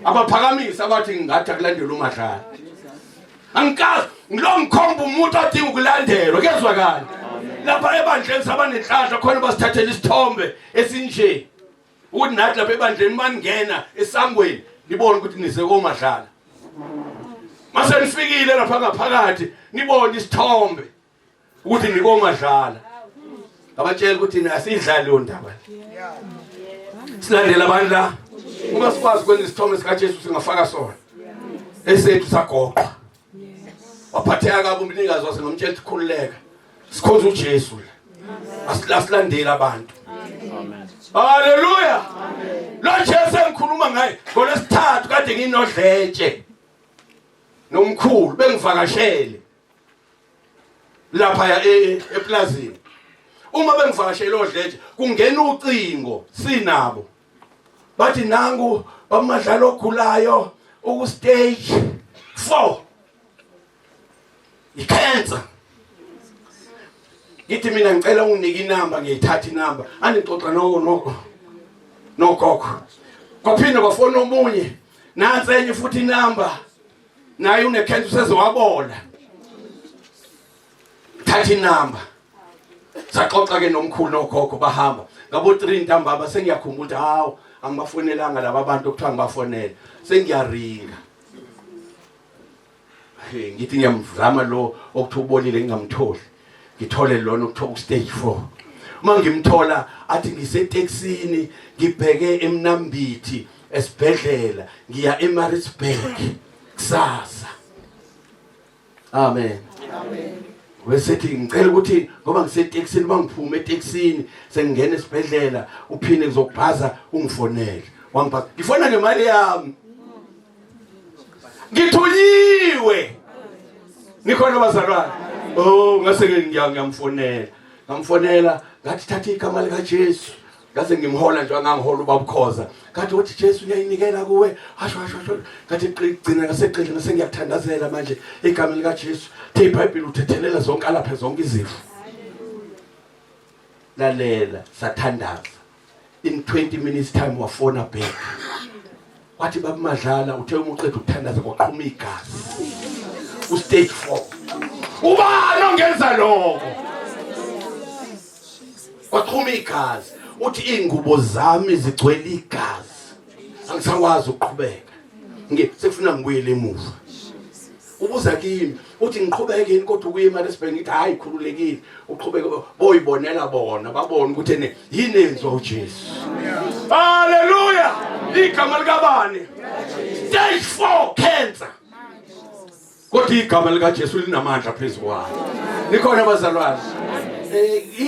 abaphakamisa abathi ngathi akulandela uMadlala ankaze ngilomkhomba umuntu odinga ukulandelwa kezwakala lapha ebandleni sabanenhlahla khona basithathela isithombe esinje ukuthi nathi lapha ebandleni maningena esangweni nibone ukuthi nize koMadlala mase nifikile lapha ngaphakathi nibone isithombe ukuthi nikoMadlala abatshela ukuthi asidlali lo ndaba silandela abantu la uma sikwazi kwenza isithombe sika Jesu singafaka sona esethu sagoqa waphatheka kabi umnikazi wase ngomtshela ukukhululeka sikhonza uJesu la asilandela abantu amen haleluya lo Jesu engikhuluma ngaye ngolesithathu kade nginodletshe nomkhulu bengivakashele lapha eplazini uma bengivakashele odletshe kungena ucingo sinabo bathi nangu bamadlalo ogulayo uku stage 4 icancer ngithi mina ngicela unginike inamba ngiyithatha inamba anixoxa no gogo kwaphinde kwafona omunye nansi enye futhi inamba naye une cancer usezowabola thatha inamba saxoxa ke nomkhulu nogogo bahamba ngabo 3 ntambama sengiyakhumbula ukuthi hawo angibafonelanga laba abantu okuthiwa ngibafonela sengiyaringa ngithi ngiyamzama lo okuthubolile ngingamtholi ngithole lona ukuthoka stage 4 uma ngimthola athi ngiseTexini ngibheke eMnambithi esibhedlela ngiya eMaritzburg kusasa amen wesethi ngicela ukuthi ngoba ngiseTexini bangiphume eTexini sengingena esibhedlela uphinde ngizokubhaza ungifonele wangibhaza ngifona ngemali yami ngithunyiwe nikhona bazalwane ngase ngiyamfonela ngathi thatha igama lika Jesu ngase ngimhola nje angangihola ubabukhoza ngathi uthi Jesu uyayinikela kuwe hasho ngathi gcina ngaseqedle ngase ngiyakuthandazela manje igama lika Jesu the iBhayibheli uthethelela zonke alapha zonke izifo lalela sathandaza in 20 minutes time wafona back wathi babumadlala uthe umuqedwe ukuthandaza kwaqhuma igazi u stage 4 ubani ongenza lokho kwaqhuma igazi uthi ingubo zami zigcwele igazi angisakwazi ukuqhubeka sekufuna ngibuyele emuva ubuza kimi uthi ngiqhubeke yini kodwa ukuye eMaritzburg ngithi hayi khululekile uqhubeke boyibonela bona babone ukuthi yini enziwa uJesu haleluya igama likabani stage 4 cancer kodwa igama lika Jesu linamandla phezulu kwayo nikhona bazalwane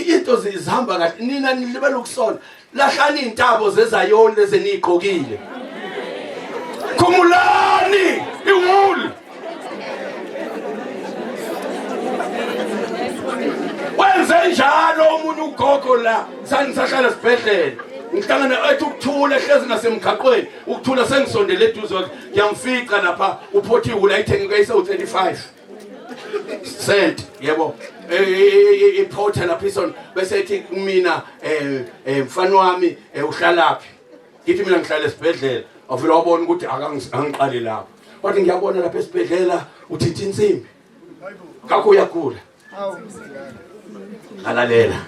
into zihamba kahle nina nilibela ukusona lahlani intabo zezayoni lezenigqokile khumulani iwuli wenze njalo umuntu ugogo la sangisahlala esibhedlela ngihlangana ethi ukuthula ehlezi ngasemgaqweni ukuthula sengisondele eduze ngiyamfica lapha uphothile ayithenge kayisewu 35 cent yebo iphotha lapha isona bese ethi mina mfana wami uhlalaphi ngithi mina ngihlala esibhedlela avela wabona ukuthi akangiqali lapha wathi ngiyabona lapha esibhedlela uthithi insimbi kakho uyagula ngalalela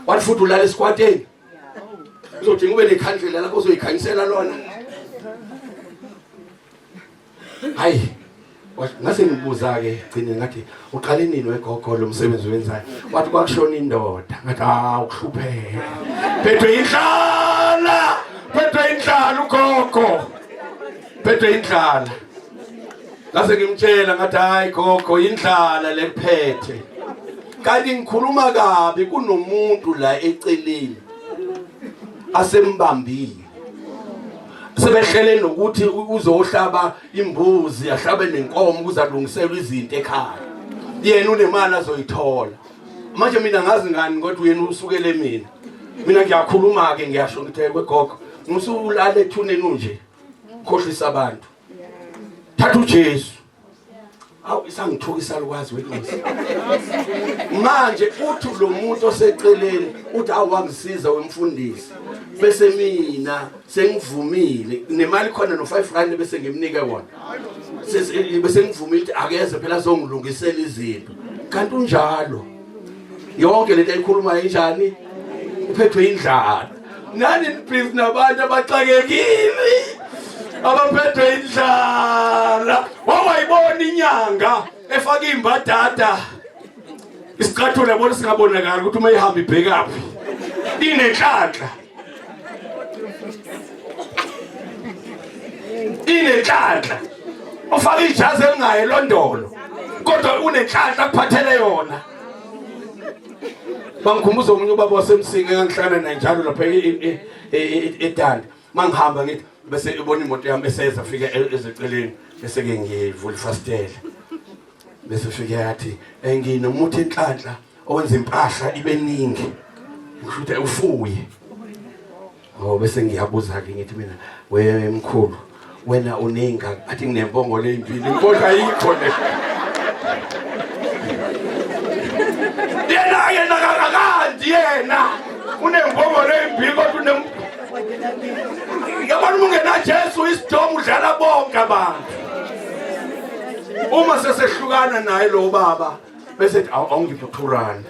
wathi futhi ulala esikwateni uzodinga ube nekhandlela lapho uzoyikhanyisela lona hayi ngase ngibuza ke gcine ngathi uqale nini wegogo lo msebenzi wenzayo wathi kwakushona indoda ngathi ukuhlupheka phethwe indlala ugogo phethwe indlala ngase ngimtshela ngathi hayi gogo indlala lekuphethe kanti ngikhuluma kabi kunomuntu la eceleni asembambile sebehlele nokuthi uzohlaba imbuzi ahlabe nenkomo kuzalungiselwa izinto ekhaya yena unemali azoyithola manje mina ngazi ngani kodwa yena usukele mina mina ngiyakhuluma ke ngiyasho ngithi kwegogo musulale ethuneni unje khohlisa abantu thatha uJesu awu isangithukisa lokwazi wenkosi manje uthi lo muntu oseceleni uthi awangisiza wemfundisi bese mina sengivumile nemali khona no5 bese ngimnika wona bese ngivumile ukuthi akeze phela azongilungisela izinto kanti unjalo yonke lento ayikhuluma injani uphethwe indlala nani please nabantu abaxakekile abaphethwe indlala wawayibona inyanga efaka imbadada isiqathulo yabona singabonakala ukuthi uma ihamba ibhekaphi inenhlanhla ufaka ijazi elingayi Londolo kodwa unenhlanhla kuphathele yona bangikhumbuza umunye ubaba wasemsinga engihlala naye njalo lapha eTanda mangihamba ngithi bese ibona imoto yami eseza fika ezeceleni bese ke ngivula ifastela bese fika yathi nginomuthi enhlanhla owenza impahla ibe ningi ngisho ukuthi ufuye bese ngiyabuza ke ngithi mina wemkhulu wena uninga athi nginempongolo ezimbili inkonzo ayikho le yena unempongolo ezimbili kodwa yabona ungena Jesu isidomo udlala bonke abantu uma sesehlukana naye lo baba bese awungiphe 2 rand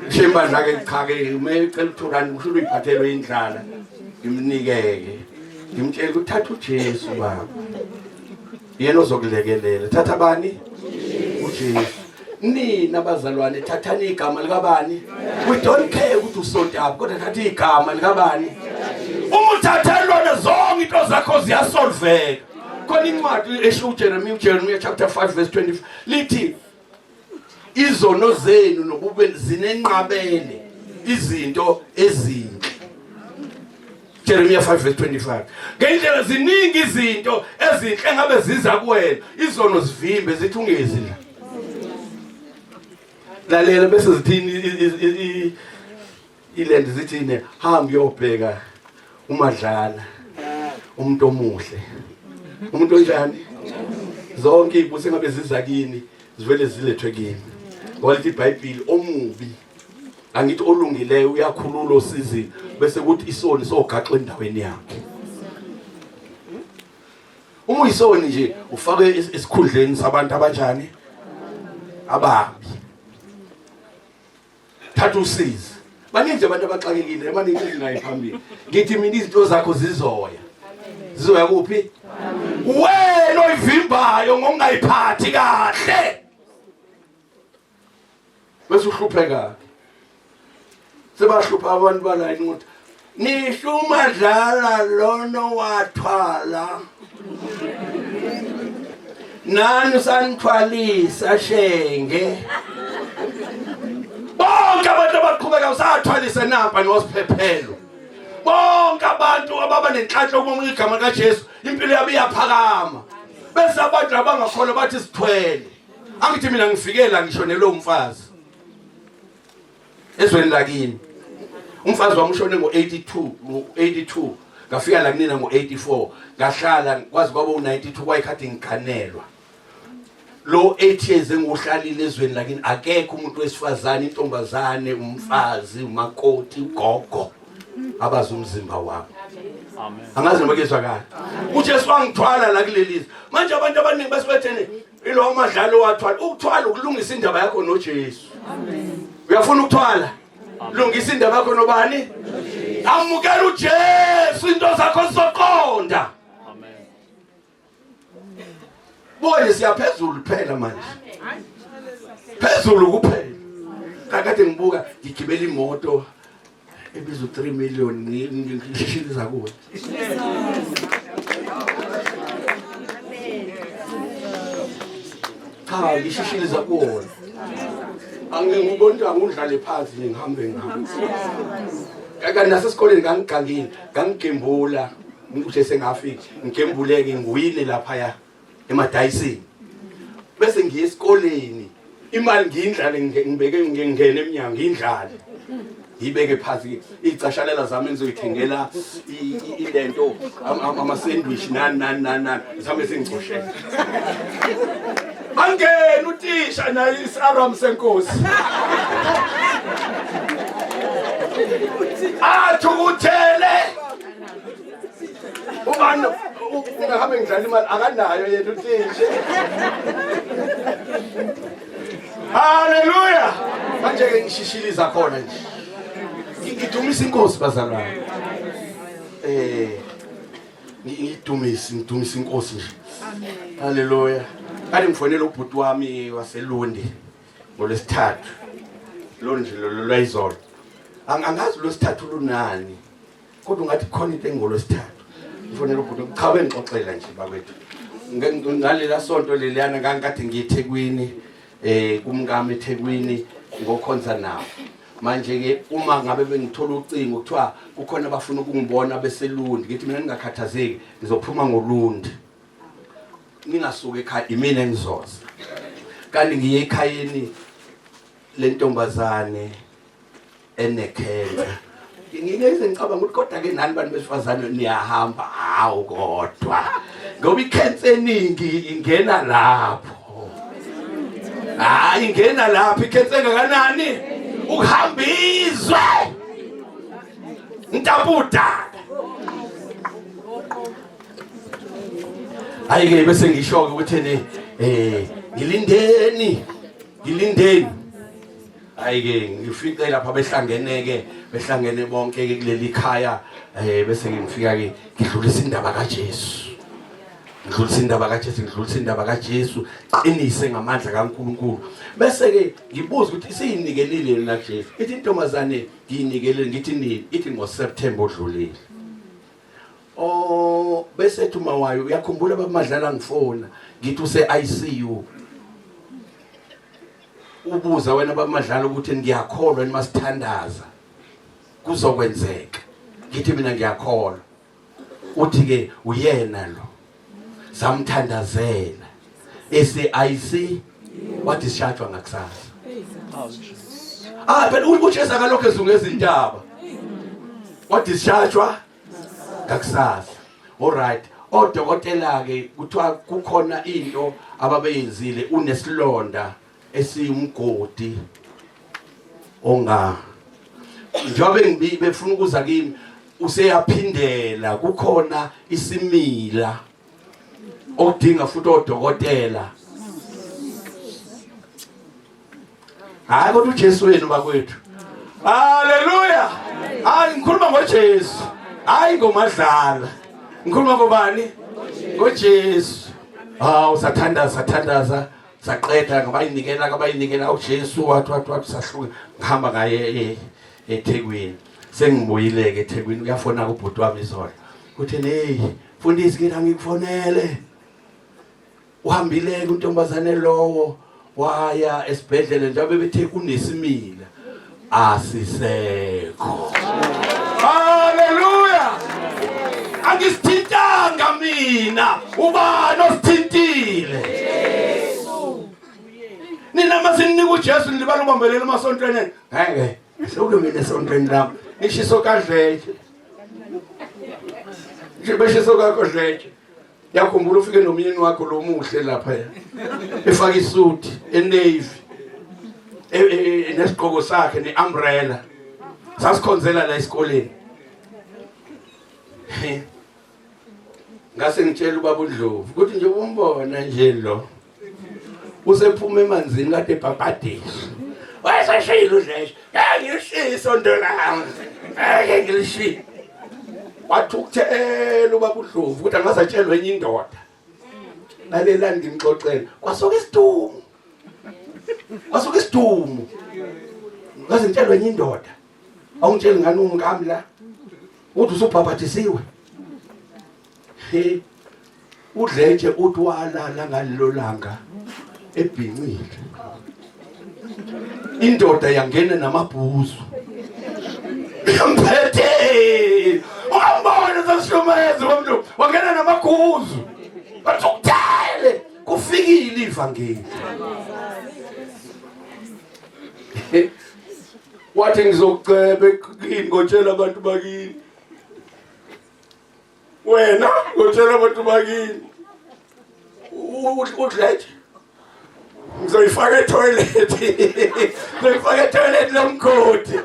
Shemba nake cha-ke umecela 2 rand kusho uyiphathelwe indlala ngimnikeke ngimtshela ukuthi thatha uJesu baba yena ozokulekelela thatha bani uJesu nina bazalwane thathani igama likabani we don't care ukuthi usontapi kodwa thatha igama likabani uma uthathelwa zonke into zakho ziyasolveka khona incwadi esho uJeremiya chapter 5 verse 25 lithi izono zenu nobube zinenqabele izinto ezinhle Jeremiya 5 verse 25 ngendlela ziningi izinto ezinhle ngabe ziza kuwena izono zivimbe zithi ungezi lalela bese zithini iland zithini hamba uyobheka umadlala umuntu omuhle umuntu onjani zonke ibuse ngabe ziza kini zivele zilethwe kini ngoba lithi iBhayibheli omubi angithi olungileyo uyakhulula osizini bese kuthi isoni sogaxa endaweni yakhe uma uyisoni nje ufake esikhundleni sabantu abanjani ababi thatha usizi baningi abantu abaxakekile baningi izinto phambili ngithi mina izinto zakho zizoya kuphi wena oyivimbayo ngokungayiphathi kahle bese uhlupheka sebahlupha abantu balayini ukuthi nisho umadlala lona wathwala nani sanithwalisa shenge bonke abantu abaqhubeka usathwalise napha niwasiphephelo bonke abantu ababa nenhlanhla uma igama likaJesu impilo yabo iyaphakama bese abantu abangakholwa bathi sithwele angithi mina ngifikela ngisho nelo mfazi ezweni lakini umfazi wami ushone ngo82 ngafika la kunina ngo84 ngahlala kwazi kwaba u92 kwayikhathi ngikhanelwa lo 8 years engohlalile ezweni lakini akekho umuntu wesifazane intombazane umfazi umakoti ugogo abazi umzimba wami amen angazi noma kezwakala uJesu wangithwala la kulelizwe manje abantu abaningi basibethene ilo amadlalo wathwala ukuthwala ukulungisa indaba yakho noJesu amen uyafuna ukuthwala lungisa indaba yakho nobani amukela uJesu into zakho zizoqonda amen boye siyaphezulu phela manje phezulu kuphela kakade ngibuka ngigibela imoto ebizo 3 million ngishiliza kuwe ngishishiliza kuwona angingubona ngidlale phansi ngihambe kanti nasesikoleni ngangigembula ngikuthe sengafika ngigembuleke ngiwine lapha emadayisini bese ngiye esikoleni imali ngiyindlale ngibeke ngingene eminyango ngiyindlale ngibeke phansi icashalela zami engizoyithengela ilento ama sandwich nani izame singicoshe angena utisha naye isaram senkosi athukuthele ubani ungahambe ngidlala imali akanayo yena utisha haleluya manje ke ngishishiliza khona nje ngidumisa inkosi bazalwane ngidumisa inkosi nje haleluya kade ngifonela ubhuti wami waseLundi ngolesithathu lo nje lo lwayizolo angazi lo sithathu lunani kodwa ngathi khona into engolesithathu ngifonela ubhuti cha bengixoxela nje bakwethu ngalela sonto leliyana ngangikade ngiyeThekwini kumkami eThekwini ngokhonza nawo manje ke uma ngabe bengithola ucingo kuthiwa kukhona abafuna ukungibona beseLundi ngithi mina ngingakhathazeki ngizophuma ngoLundi ngingasuka ekhaya imina engizoza kanti ngiye ekhayeni lentombazane enekhenza ngingeze ngicabanga ukuthi kodwa ke nani bantu besifazane niyahamba hawo kodwa ngoba ikhensa eningi ingena lapho ingena lapho ikhensa engakanani ukuhambizwe ntabuda ayike bese ngishoke ukuthi ngilindeni ayike ngifike lapha behlangene bonke ke kuleli khaya bese ngifika ke ngidlulisa indaba kaJesu ngidlulisa indaba kaJesu qinise ngamandla kaNkulunkulu bese ke ngibuza ukuthi isiyinikelile yena Jesu ithi intombazane ngiyinikelile ngithi nini ithi ngoSeptember odlulile bese thuma wayo uyakhumbula bamadlala ngifona ngithi use ICU ubuza wena bamadlala ukuthi ngiyakholwa nimasithandaza kuzokwenzeka ngithi mina ngiyakholwa uthi ke uyena lo samthandazela IC wathi sishajwa ngakusasa phela uJesu akalokho ezungeza izintaba wathi sishajwa ngakusasa alright odokotela ke kuthiwa kukhona into ababeyenzile unesilonda esiyumgodi njobe befuna ukuza kimi useyaphindela kukhona isimila odinga futhi odokotela hayi kodwa uJesu wenu bakwethu haleluya ngikhuluma ngoJesu hayi ngomadlala ngikhuluma ngobani ngoJesu usathandaza saqeda ngabayinikela uJesu wathi sahluka ngihamba ngaye eThekwini sengibuyile ke eThekwini uyafona kubhuti wami izolo uthi hey mfundisi ke ngikufonele uhambile kuntombazane lowo waya esibhedlela njengoba bethe kunesimila asisekho haleluya angisithintanga mina ubani osithintile Yesu nina masinika uJesu nilibala ubambelela emasontweni ngeke sokulungile esontweni lapho nishiso kadleke nje beshiso kakhodleke yakhumbula ufike nomyeni wakho lo muhle lapha efaka isuti enavy nesigqoko sakhe neumbrella sasikhonzela la esikoleni ngase ngitshela ubaba uDlovu ukuthi nje umbona nje lo usephuma emanzini kade ebhabhadisha wayesashila udleshe ngiyishisa isonto lami ngilishisa wathi ukuthela ubaba uDlovu ukuthi angazatshelwa enye indoda nalela ngimxoxela kwasuka isidumo ngazitshelwa enye indoda awungitsheli ngani umkami la uthi usubhabhathisiwe udletshe uthi walala ngalelo langa ebhinqile indoda yangena namabhuzu yamphethe ungambona sasihlumayeza umuntu wangena namaguzu bathi ukuthele kufikile ivangeli wathi ngizokucebe kini ngotshela abantu bakini wena ngotshela abantu bakini udlete ngizoyifaka etoilet lomkhodi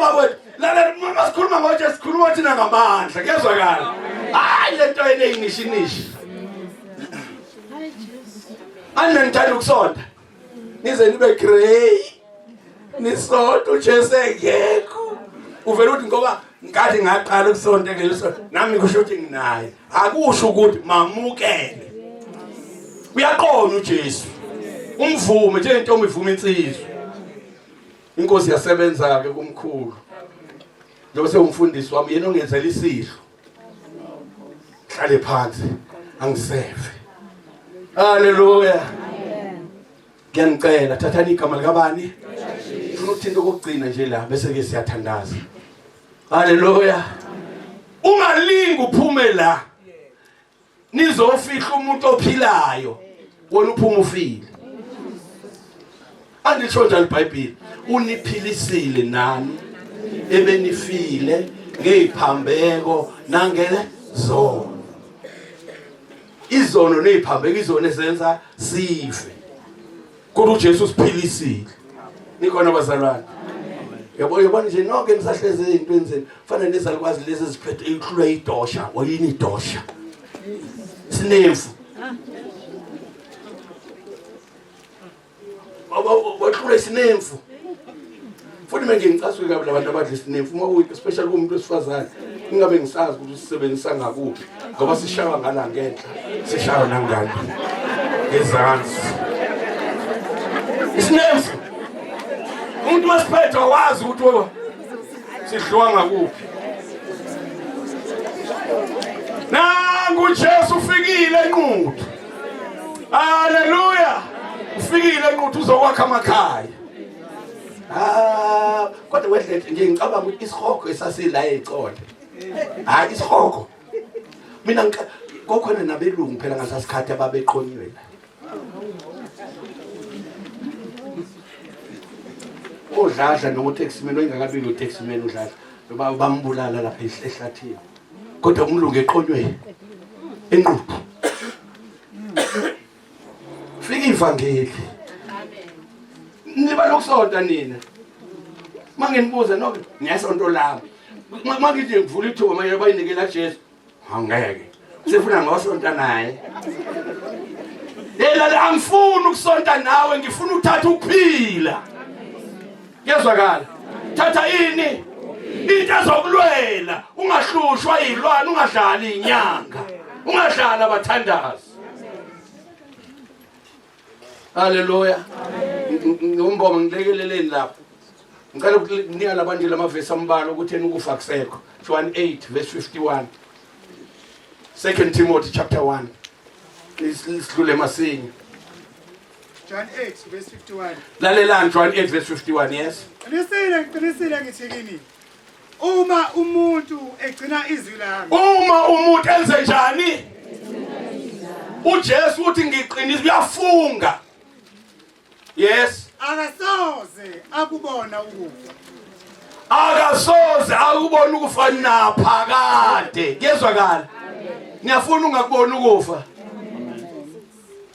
baba la mama sikhuluma ngoje sikhuluma thina ngamandla kuyezwakala hayi lento eneyinishinishi anengithanda ukusonda nize nibe grey nisonto ujesengekho uvela uthi ngoba ngathi ngaqala ukusonta ngeliso nami kusho ukuthi nginaye akusho ukuthi mamukele uyaqona uJesu umvume njengentombi ivuma insizwa inkosi yasebenza ke kumkhulu njengoba sewumfundisi wami yena ongenzela isidlo hlale phansi angiseve haleluya ngiyanicela thathani igama likabani ufuna ukuthinta kokugcina nje la bese ke siyathandaza haleluya ungalingi uphume la nizofihla umuntu ophilayo wona uphuma ufile anditsho njalo iBhayibheli uniphilisile nani ebenifile ngeziphambeko nangezono izono neziphambeko izono ezenza sife kodwa uJesu siphilisile nikhona bazalwane yabona nje nonke nisahleze izinto enzeni kufanele nizalukwazi lezi eziphethe ihlulwa idosha oyini idosha sinemfu wahlula isinemfu futhi manje ngicasuke kabi labantu abadla isinemfu uma kuyi especially kumuntu wesifazane ingabe ngisazi ukuthi sisebenzisa ngakuphi ngoba sishawa ngala ngenhla sishawa nangani ngezansi isinemfu umuntu wasiphethe wazi ukuthi sidliwa ngakuphi nangu uJesu ufikile enquthu haleluya ufikile enquthu uzokwakha amakhaya kodwa wedlete nje ngicabanga ukuthi isihogo esasila eConde hayi isihogo mina kokhona nabelungu phela ngasasikhathi ababeqonywe la odladla noma uTexman oyingakabi lo Texman udladla ngoba bambulala lapha ehlathini kodwa umlungu eqonywe enquthu fika ivangeli niba lokusonta nina mangenibuza nonke ngiyasonto lami mangithi ngivula ithuba manje bayinikela Jesu angeke sifuna ngosonta naye la angifuni ukusonta nawe ngifuna uthatha ukuphila yezwakala thatha ini into ezokulwela ungahlushwa izilwane ungadlali inyanga ungadlala abathandazi haleluya ngomboma ngilekeleleni lapho ngicela ukunika labantu lamavesi ambalo ukuthi yena ukufa kusekho John 8 verse 51 2 Timothy chapter 1 isidlule masinye John 8 verse 51 lalelani John 8 verse 51 yes qinisile ngithi kini uma umuntu egcina izwi lami uma umuntu enze njani uJesu uthi ngiqinisa uyafunga yes akasoze akubona ukufa akasoze akubona ukufa naphakade kuyezwakala ngiyafuna ungakubona ukufa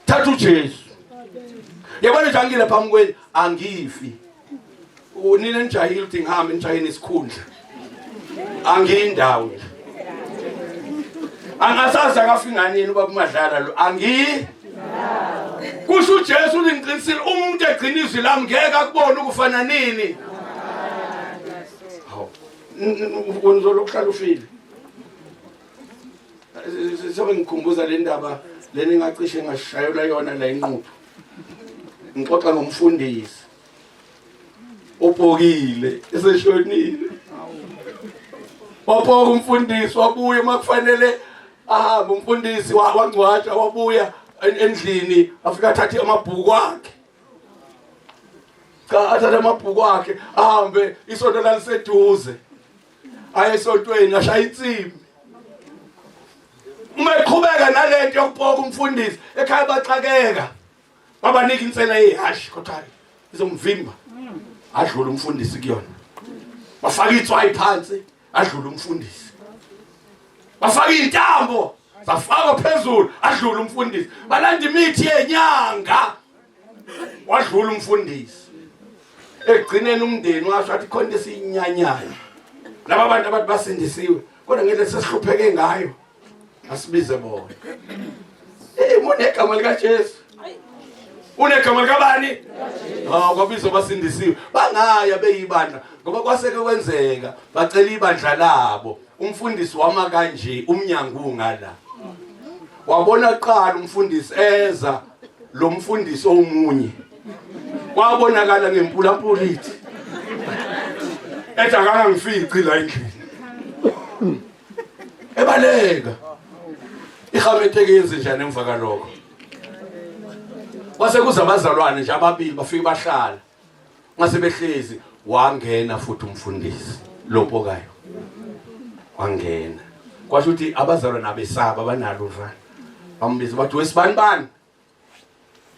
thatha uJesu yabona nje angile phambi kwenu angifi unina njahile uthi ngihambe njahile isikhundla angiyindawo angasazi akafika nini ubaba umadlala lo kusho uJesu uthi ngiqinisile umuntu egcina izwi lami ngeke akubone ukufana nini unizolokuhlala ufile sobe ngikhumbuza le ndaba leni ngacishe ngashayela yona la inquthu ngixoxa ngomfundisi opokile eseshonile wapoka umfundisi wabuya makufanele ahambe umfundisi wangcwatsha wabuya endlini afika athathe amabhuku akhe athathe amabhuku akhe ahambe isonto laliseduze aye esontweni ashaya insimbi uma eqhubeka nalento yokupoka umfundisi ekhaya baxakeka babanika insela ehashi kodwa izomvimba adlula umfundisi kuyona. Bafaka itswayi phansi, adlula umfundisi. Bafaka intambo, zafaka phezulu, adlula umfundisi. Balanda imithi yenyanga, wadlula umfundisi. Egcineni umndeni washo athi khona isinyanyana. Laba bantu abathi basindisiwe, kodwa ngeke sesihlupheke ngayo. Asibize bona. Unegama lika Jesu. Unegama lika bani? Kwabizwa basindisiwe. Bangaya beyibandla ngoba kwaseke kwenzeka bacela ibandla labo. Umfundisi wama kanje umnyango ungala. Wabona qala umfundisi eza lo mfundisi omunye. Kwabonakala ngempulampula ithi. Ethi akanga ngifici la endlini. Ebaleka. Ihametheke yenze njani emva kalokho. Kwase kuzabazalwane nje ababili bafike bahlala. Ngase behlezi wangena futhi umfundisi lopokayo. Wangena. Kwasho ukuthi abazalwane abesaba banalo uvana. Bambiza bathi wesibani bani?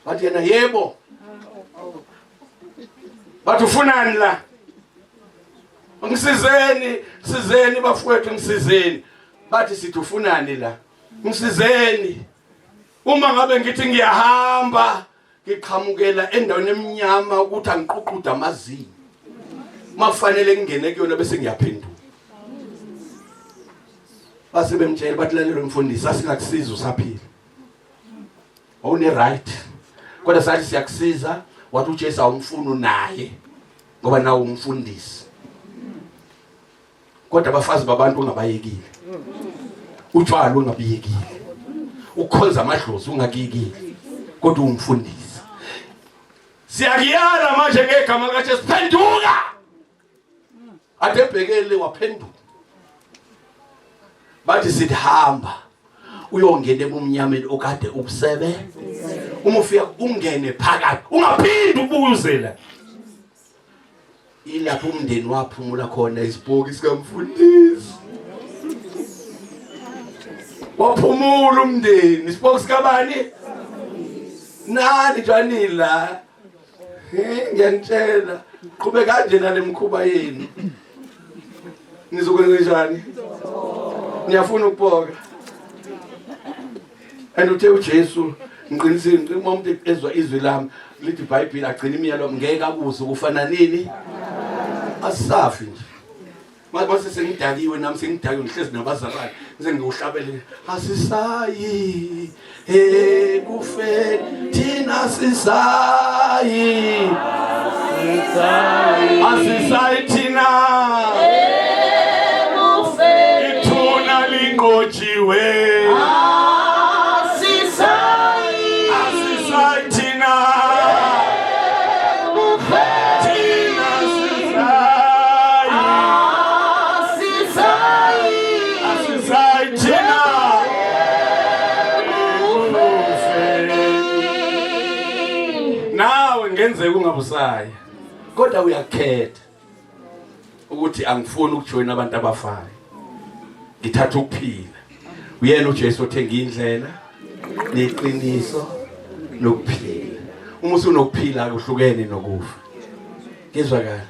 Bathi yena yebo. Bathi ufunani la? Ngisizeni bafowethu ngisizeni. Bathi sithi ufunani la? Ngisizeni. Uma ngabe ngithi ngiyahamba ngiqhamukela endaweni eminyama ukuthi angiququda amazinyo. Makufanele ngingene kuyona bese ngiyaphendula. Base bemtshela bathi lalelo mfundisi asingakusiza usaphila. Awune right. Kodwa sathi siyakusiza wathi uJesu awumfuni naye ngoba nawo umfundisi. Kodwa abafazi babantu ungabayekile. Utshwala ungabiyekile. Ukhonza amadlozi ungakiyekile. Kodwa umfundisi. Siyakiyala manje ngegama likaJesu phenduka. Adebhekele waphenduka. Bathi sithi hamba uyongena ebumnyameni okade ubusebe. Uma ufika ungene phakathi ungaphindi ubuze la. Ilapho umndeni waphumula khona isibhoki sikamfundisi. Waphumula umndeni isibhoki sikabani? Nani janila. Ngiyantshela qhubeka kanje nalemkhuba yenu. Nizokwenza njani? Niyafuna ukubhoka. Uthe uJesu ngiqinisile uma umuntu ezwa izwi lami lithi iBhayibheli agcina imiyalo ngeke akuze ukufana nini? Asafi nje. Mase sengidakiwe nami sengidakiwe ngihlezi nabazalwane ngize ngiwuhlabele asisayi kufe thina sisayi asisayi thina kufe ithuna lingojiwe ngenzeka ungabusayi kodwa uyakhetha ukuthi angifuni ukujoyina abantu abafayo ngithatha ukuphila uyena uJesu othenga indlela neqiniso nokuphila uma usunokuphila akuhlukene nokufa ngizwakala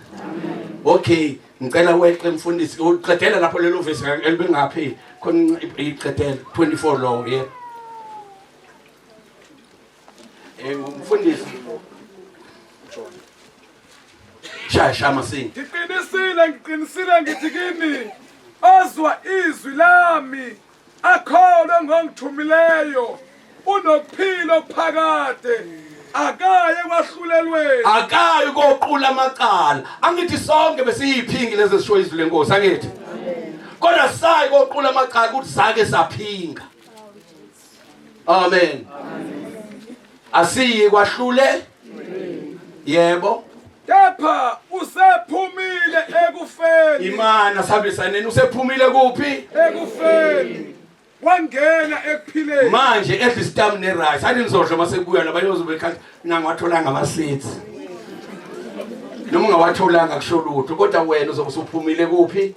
okay ngicela weqe mfundisi uqedela lapho lelo verse elibengaphi khona iqedela 24 lo yeah mfundisi Shasha masingi. Ngiqinisile ngithi kini ozwa izwi lami akholwe ngongithumileyo unokuphila phakade akaye kwahlulelweni akaye koqula amaqala angithi sonke besiyiphingi lezi zisho izwi lenkosi angithi kodwa sayi koqula amaqala ukuthi sake saphinga amen asiyi kwahlule yebo kepha usephumile ekufeni imana sabisaneni usephumile kuphi ekufeni wangena ekuphileni manje edlistam nerice athi nizodla masebuya labayozobe khathi nangwatholanga amaseeds noma ungawatholanga kusho lutho kodwa wena uzobe usuphumile kuphi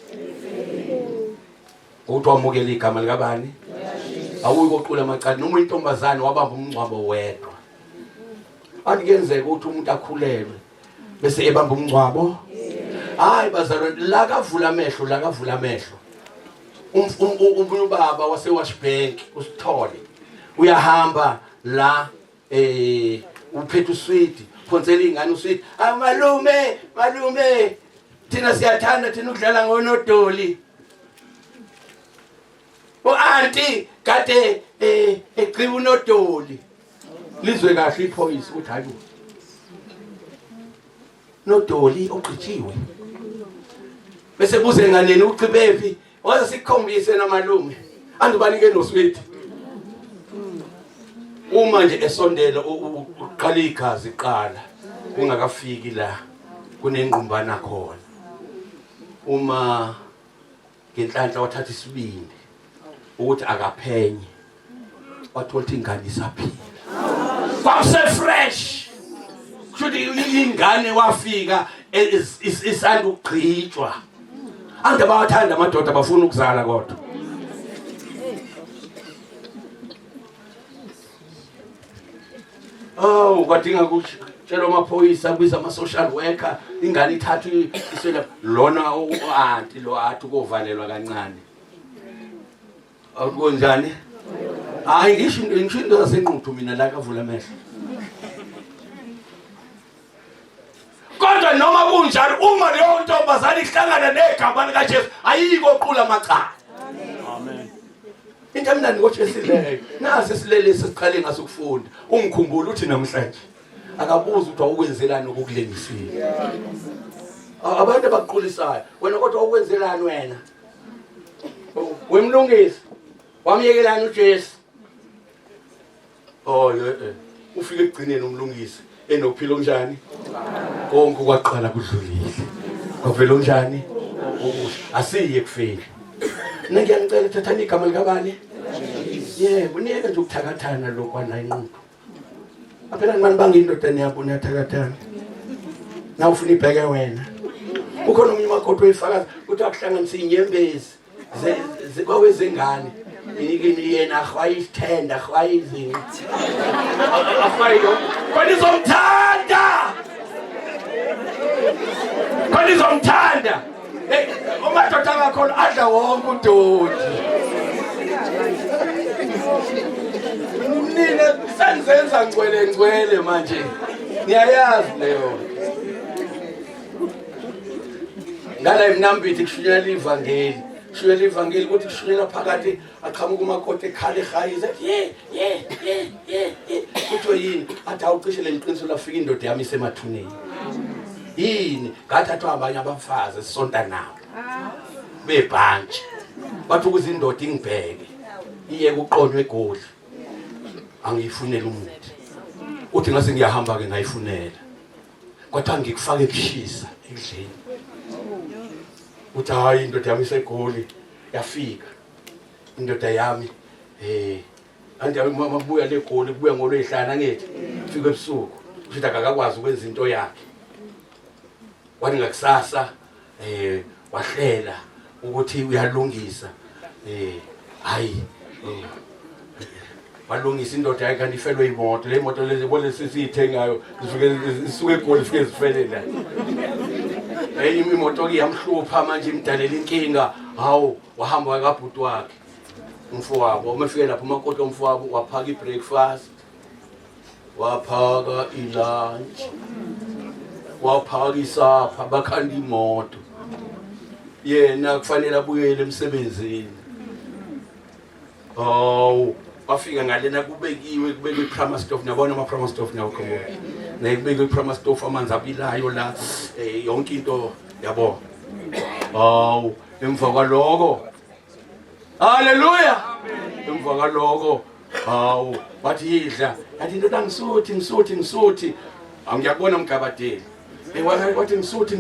uthi wamukela igama likabani awuyi koqula amaqala noma intombazane wabamba umncwabo wedwa athi kenzeka ukuthi umuntu akhulelwe bese ebamba umncwabo. Hayi bazalwane, la kavula amehlo. Ubaba wase Washbank uSithole uyahamba la uphethe uswidi phonsela ingane uswidi, malume thina siyathanda thina ukudlala ngonodoli. Auntie kade egciba unodoli. Lizwe kahle iphoyisa ukuthi hayi nodoli ogqitshiwe. Bese buze enganeni ucibephi waze sikhombise namalume andibanike noswidi. Uma nje esondela uqala igazi qala kungakafiki la kunengqumbana khona. Uma ngenhlanhla wathatha isibindi ukuthi akaphenye wathola ukuthi ingane isaphila. Kwase fresh. Kuthi ingane wafika isanda ukugqitshwa. Ande bawathanda amadoda bafuna ukuzala kodwa. Oh, kwadinga ukutshela amaphoyisa kubiza ama social worker ingane ithathu isela lona aunti lo athi kovalelwa kancane. Akunjani? Hayi ngisho into zasenquthu mina la kavula amehlo. Kodwa noma kunjalo uma leyo ntombazana ihlangana negama lika Jesu ayiko oqula amacala. Amen. Into emnandi ngoJesu leyo. Nasi silele sesiqale ngasukufunda. Ungikhumbula uthi namhlanje akabuza ukuthi awukwenzelani ukukulengisile. Abantu abaqulisayo wena kodwa ukwenzelani wena? Wemlungisi wamyekelana uJesu. Oh ufike ekugcineni umlungisi enokuphila onjani? Konke kwaqala kudlulile. Kwavela onjani? Asiye kufeli. Ngiyangicela thathani igama likabani? Yebo, niyeke nje ukuthakathana lokwana inqondo. Aphela ngani bangindodana yakho niyathakathana. Na ufuna ibheke wena. Ukhona umunye umakhothi oyifakaza ukuthi akuhlanganisa inyembezi kwawezengane. Yini yena akhwaye isithenda akhwaye izinto. Afayo. Konizomthanda. Umadoda akakhona adla wonke udodi. Nina senzenza ngcwele manje. Niyayazi leyo. Ngala imnambithi kushunyela ivangeli. Kushunyela ivangeli ukuthi kushunyela phakathi aqhamuka umakhothi ekhale ehayize. Kuthiwa yini? Athi awucishe leliqiniso lafika indoda yami isemathuneni. Yini? Ngathathwa abanye abafazi sisonta nabo. Bebhantshi. Bathi ukuze indoda ingibheke. Iye kuqonywe eGoli. Angiyifunela umuntu. Uthi ngase ngiyahamba ke ngayifunela. Kodwa ngikufake kushisa endlini. Uthi hayi indoda yami iseGoli yafika. Indoda yami ande mabuya leGoli kubuya ngolwehlana ngithi fika ebusuku. Uthi akakwazi ukwenza into yakhe. Wathi ngakusasa wahlela ukuthi uyalungisa hayi walungisa indoda yakhe kanti ifelwe imoto le moto lezi bole sisithengayo zifike isuke eGoli zifike zifele la imoto ke yamhlupha manje imdalela inkinga hawu wahamba wakabhuti wakhe umfowabo umefike lapho umakoti omfowabo waphaka ibreakfast waphaka ilunch waphaka isapha bakhanda imoto yena kufanele abuyele emsebenzini. Oh bafika ngalena kubekwe iprama stove nabona ama prama stove nawo khona nekubekwe iprama stove amanzi abilayo la yonke into yabo. Oh emva kwaloko haleluya emva kwaloko hawu bathi idla athi indoda ngisuthi angiyabona mgabadeli wathi ngisuthi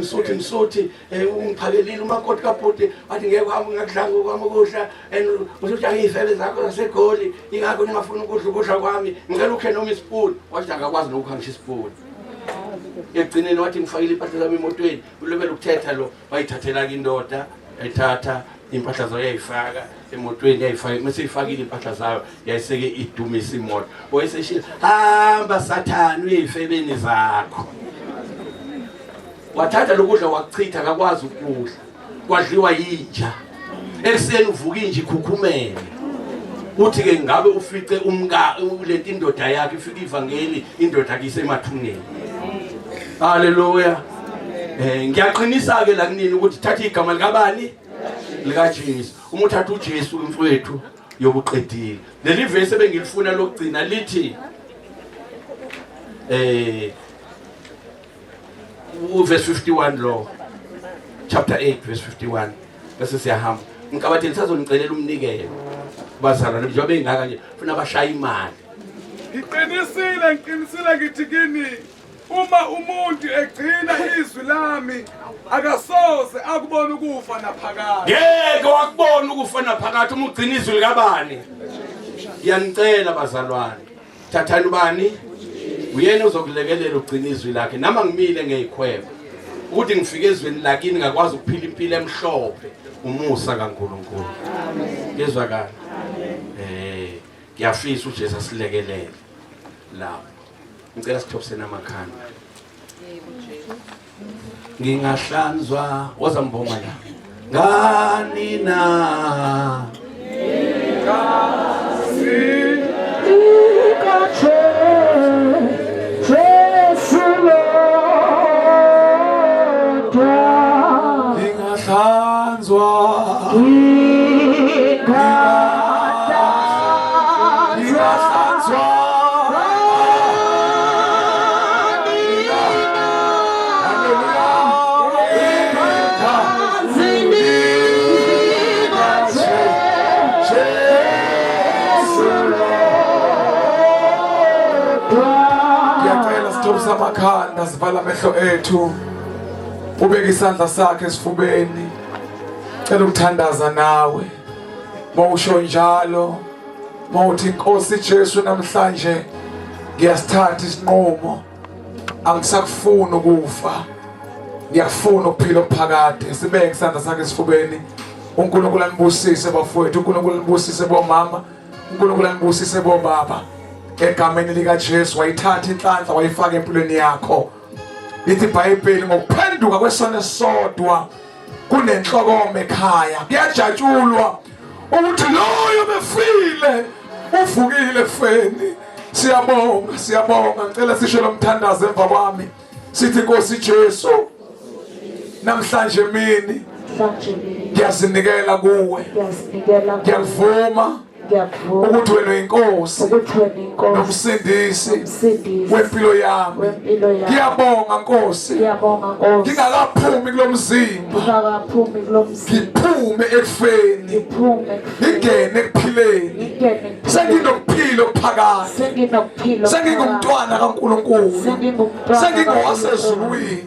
ungiphakelile umakoti kabhuti wathi ngeke uhambe ngakudlanga kwami ukudla uzothi angiyifele zakho zaseGoli ingakho ningafuna ukudla kwami ngicela ukhe noma ispoon wathi akakwazi nokuhambisa ispoon. Egcineni wathi ngifakile impahla zami emotweni ulobela ukuthetha lo wayithathela indoda ayithatha impahla zayo yayifaka emotweni yayifaka mase ifakile impahla zayo yayiseke idumisa imoto wayeseshila hamba sathana uyifebeni zakho. wathatha lokudla wakuchitha akakwazi ukudla kwadliwa yinja ekseni uvuka inja ikhukhumele uthi ke ngabe ufice umka lento indoda yakhe ifika ivangeli indoda yakhe emathuneni haleluya ngiyaqinisa ke la kunini ukuthi thatha igama likabani lika Jesu uma uthatha uJesu umfowethu yobuqedile leli verse ebengilifuna lokugcina lithi verse 51 lo chapter 8 verse 51 bese siyahamba ngikabathi lisazonicelela umnikelo bazalwane njengoba engaka nje ufuna abashaya imali ngiqinisile ngithi kini uma umuntu egcina izwi lami akasoze akubona ukufa naphakade yeke wakubona ukufa naphakade uma ugcina izwi likabani ngiyanicela bazalwane thathani ubani uyena uzokulekelela ugcina izwi lakhe nama ngimile ngeyikhweba ukuthi ngifike ezweni lakini ngakwazi ukuphila impilo emhlophe umusa kaNkulunkulu ngezwakala ngiyafisa uJesu asilekelele lapho ngicela sithobisene amakhanda ngingahlanzwa wazambonga la ngani na amakhanda sivala amehlo ethu ubeka isandla sakhe esifubeni cela ukuthandaza nawe mawusho njalo mawuthi Nkosi Jesu namhlanje ngiyasithatha isinqumo angisakufuni ukufa ngiyafuna ukuphila ophakade sibeke isandla sakhe esifubeni uNkulunkulu anibusise bafowethu uNkulunkulu anibusise bomama uNkulunkulu anibusise bobaba egameni lika Jesu wayithatha inhlanhla wayifaka empilweni yakho lithi iBhayibheli ngokuphenduka kwesona sodwa kunenhlokome ekhaya kuyajatshulwa ukuthi loyo befile uvukile efeni siyabonga ngicela sisho lomthandazo emva kwami sithi Nkosi Jesu namhlanje mini ngiyazinikela kuwe ngiyavuma ukuthi wena uyinkosi nomsindisi wempilo yami ngiyabonga Nkosi ngingakaphumi kulomzimba ngiphume ekufeni ngingene ekuphileni senginokuphila okuphakade sengingumntwana kaNkulunkulu sengingowasezulwini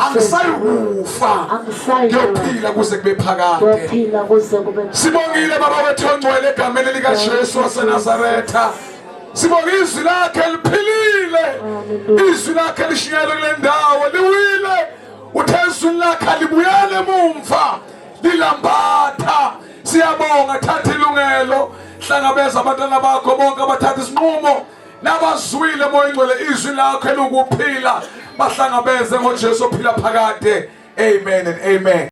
angisayikufa ngiyophila kuze kube phakade sibongile baba wethu ongcwele egameni lika Jesu waseNazaretha sibonga izwi lakhe liphilile izwi lakhe lishiyele kule ndawo liwile uthezwi lakhe libuyele emumva lilambatha siyabonga thatha ilungelo hlangabeza abantwana bakho bonke abathatha isinqumo nabazwile moya ngcwele izwi lakhe lokuphila bahlangabeze ngoJesu ophila phakade amen and amen.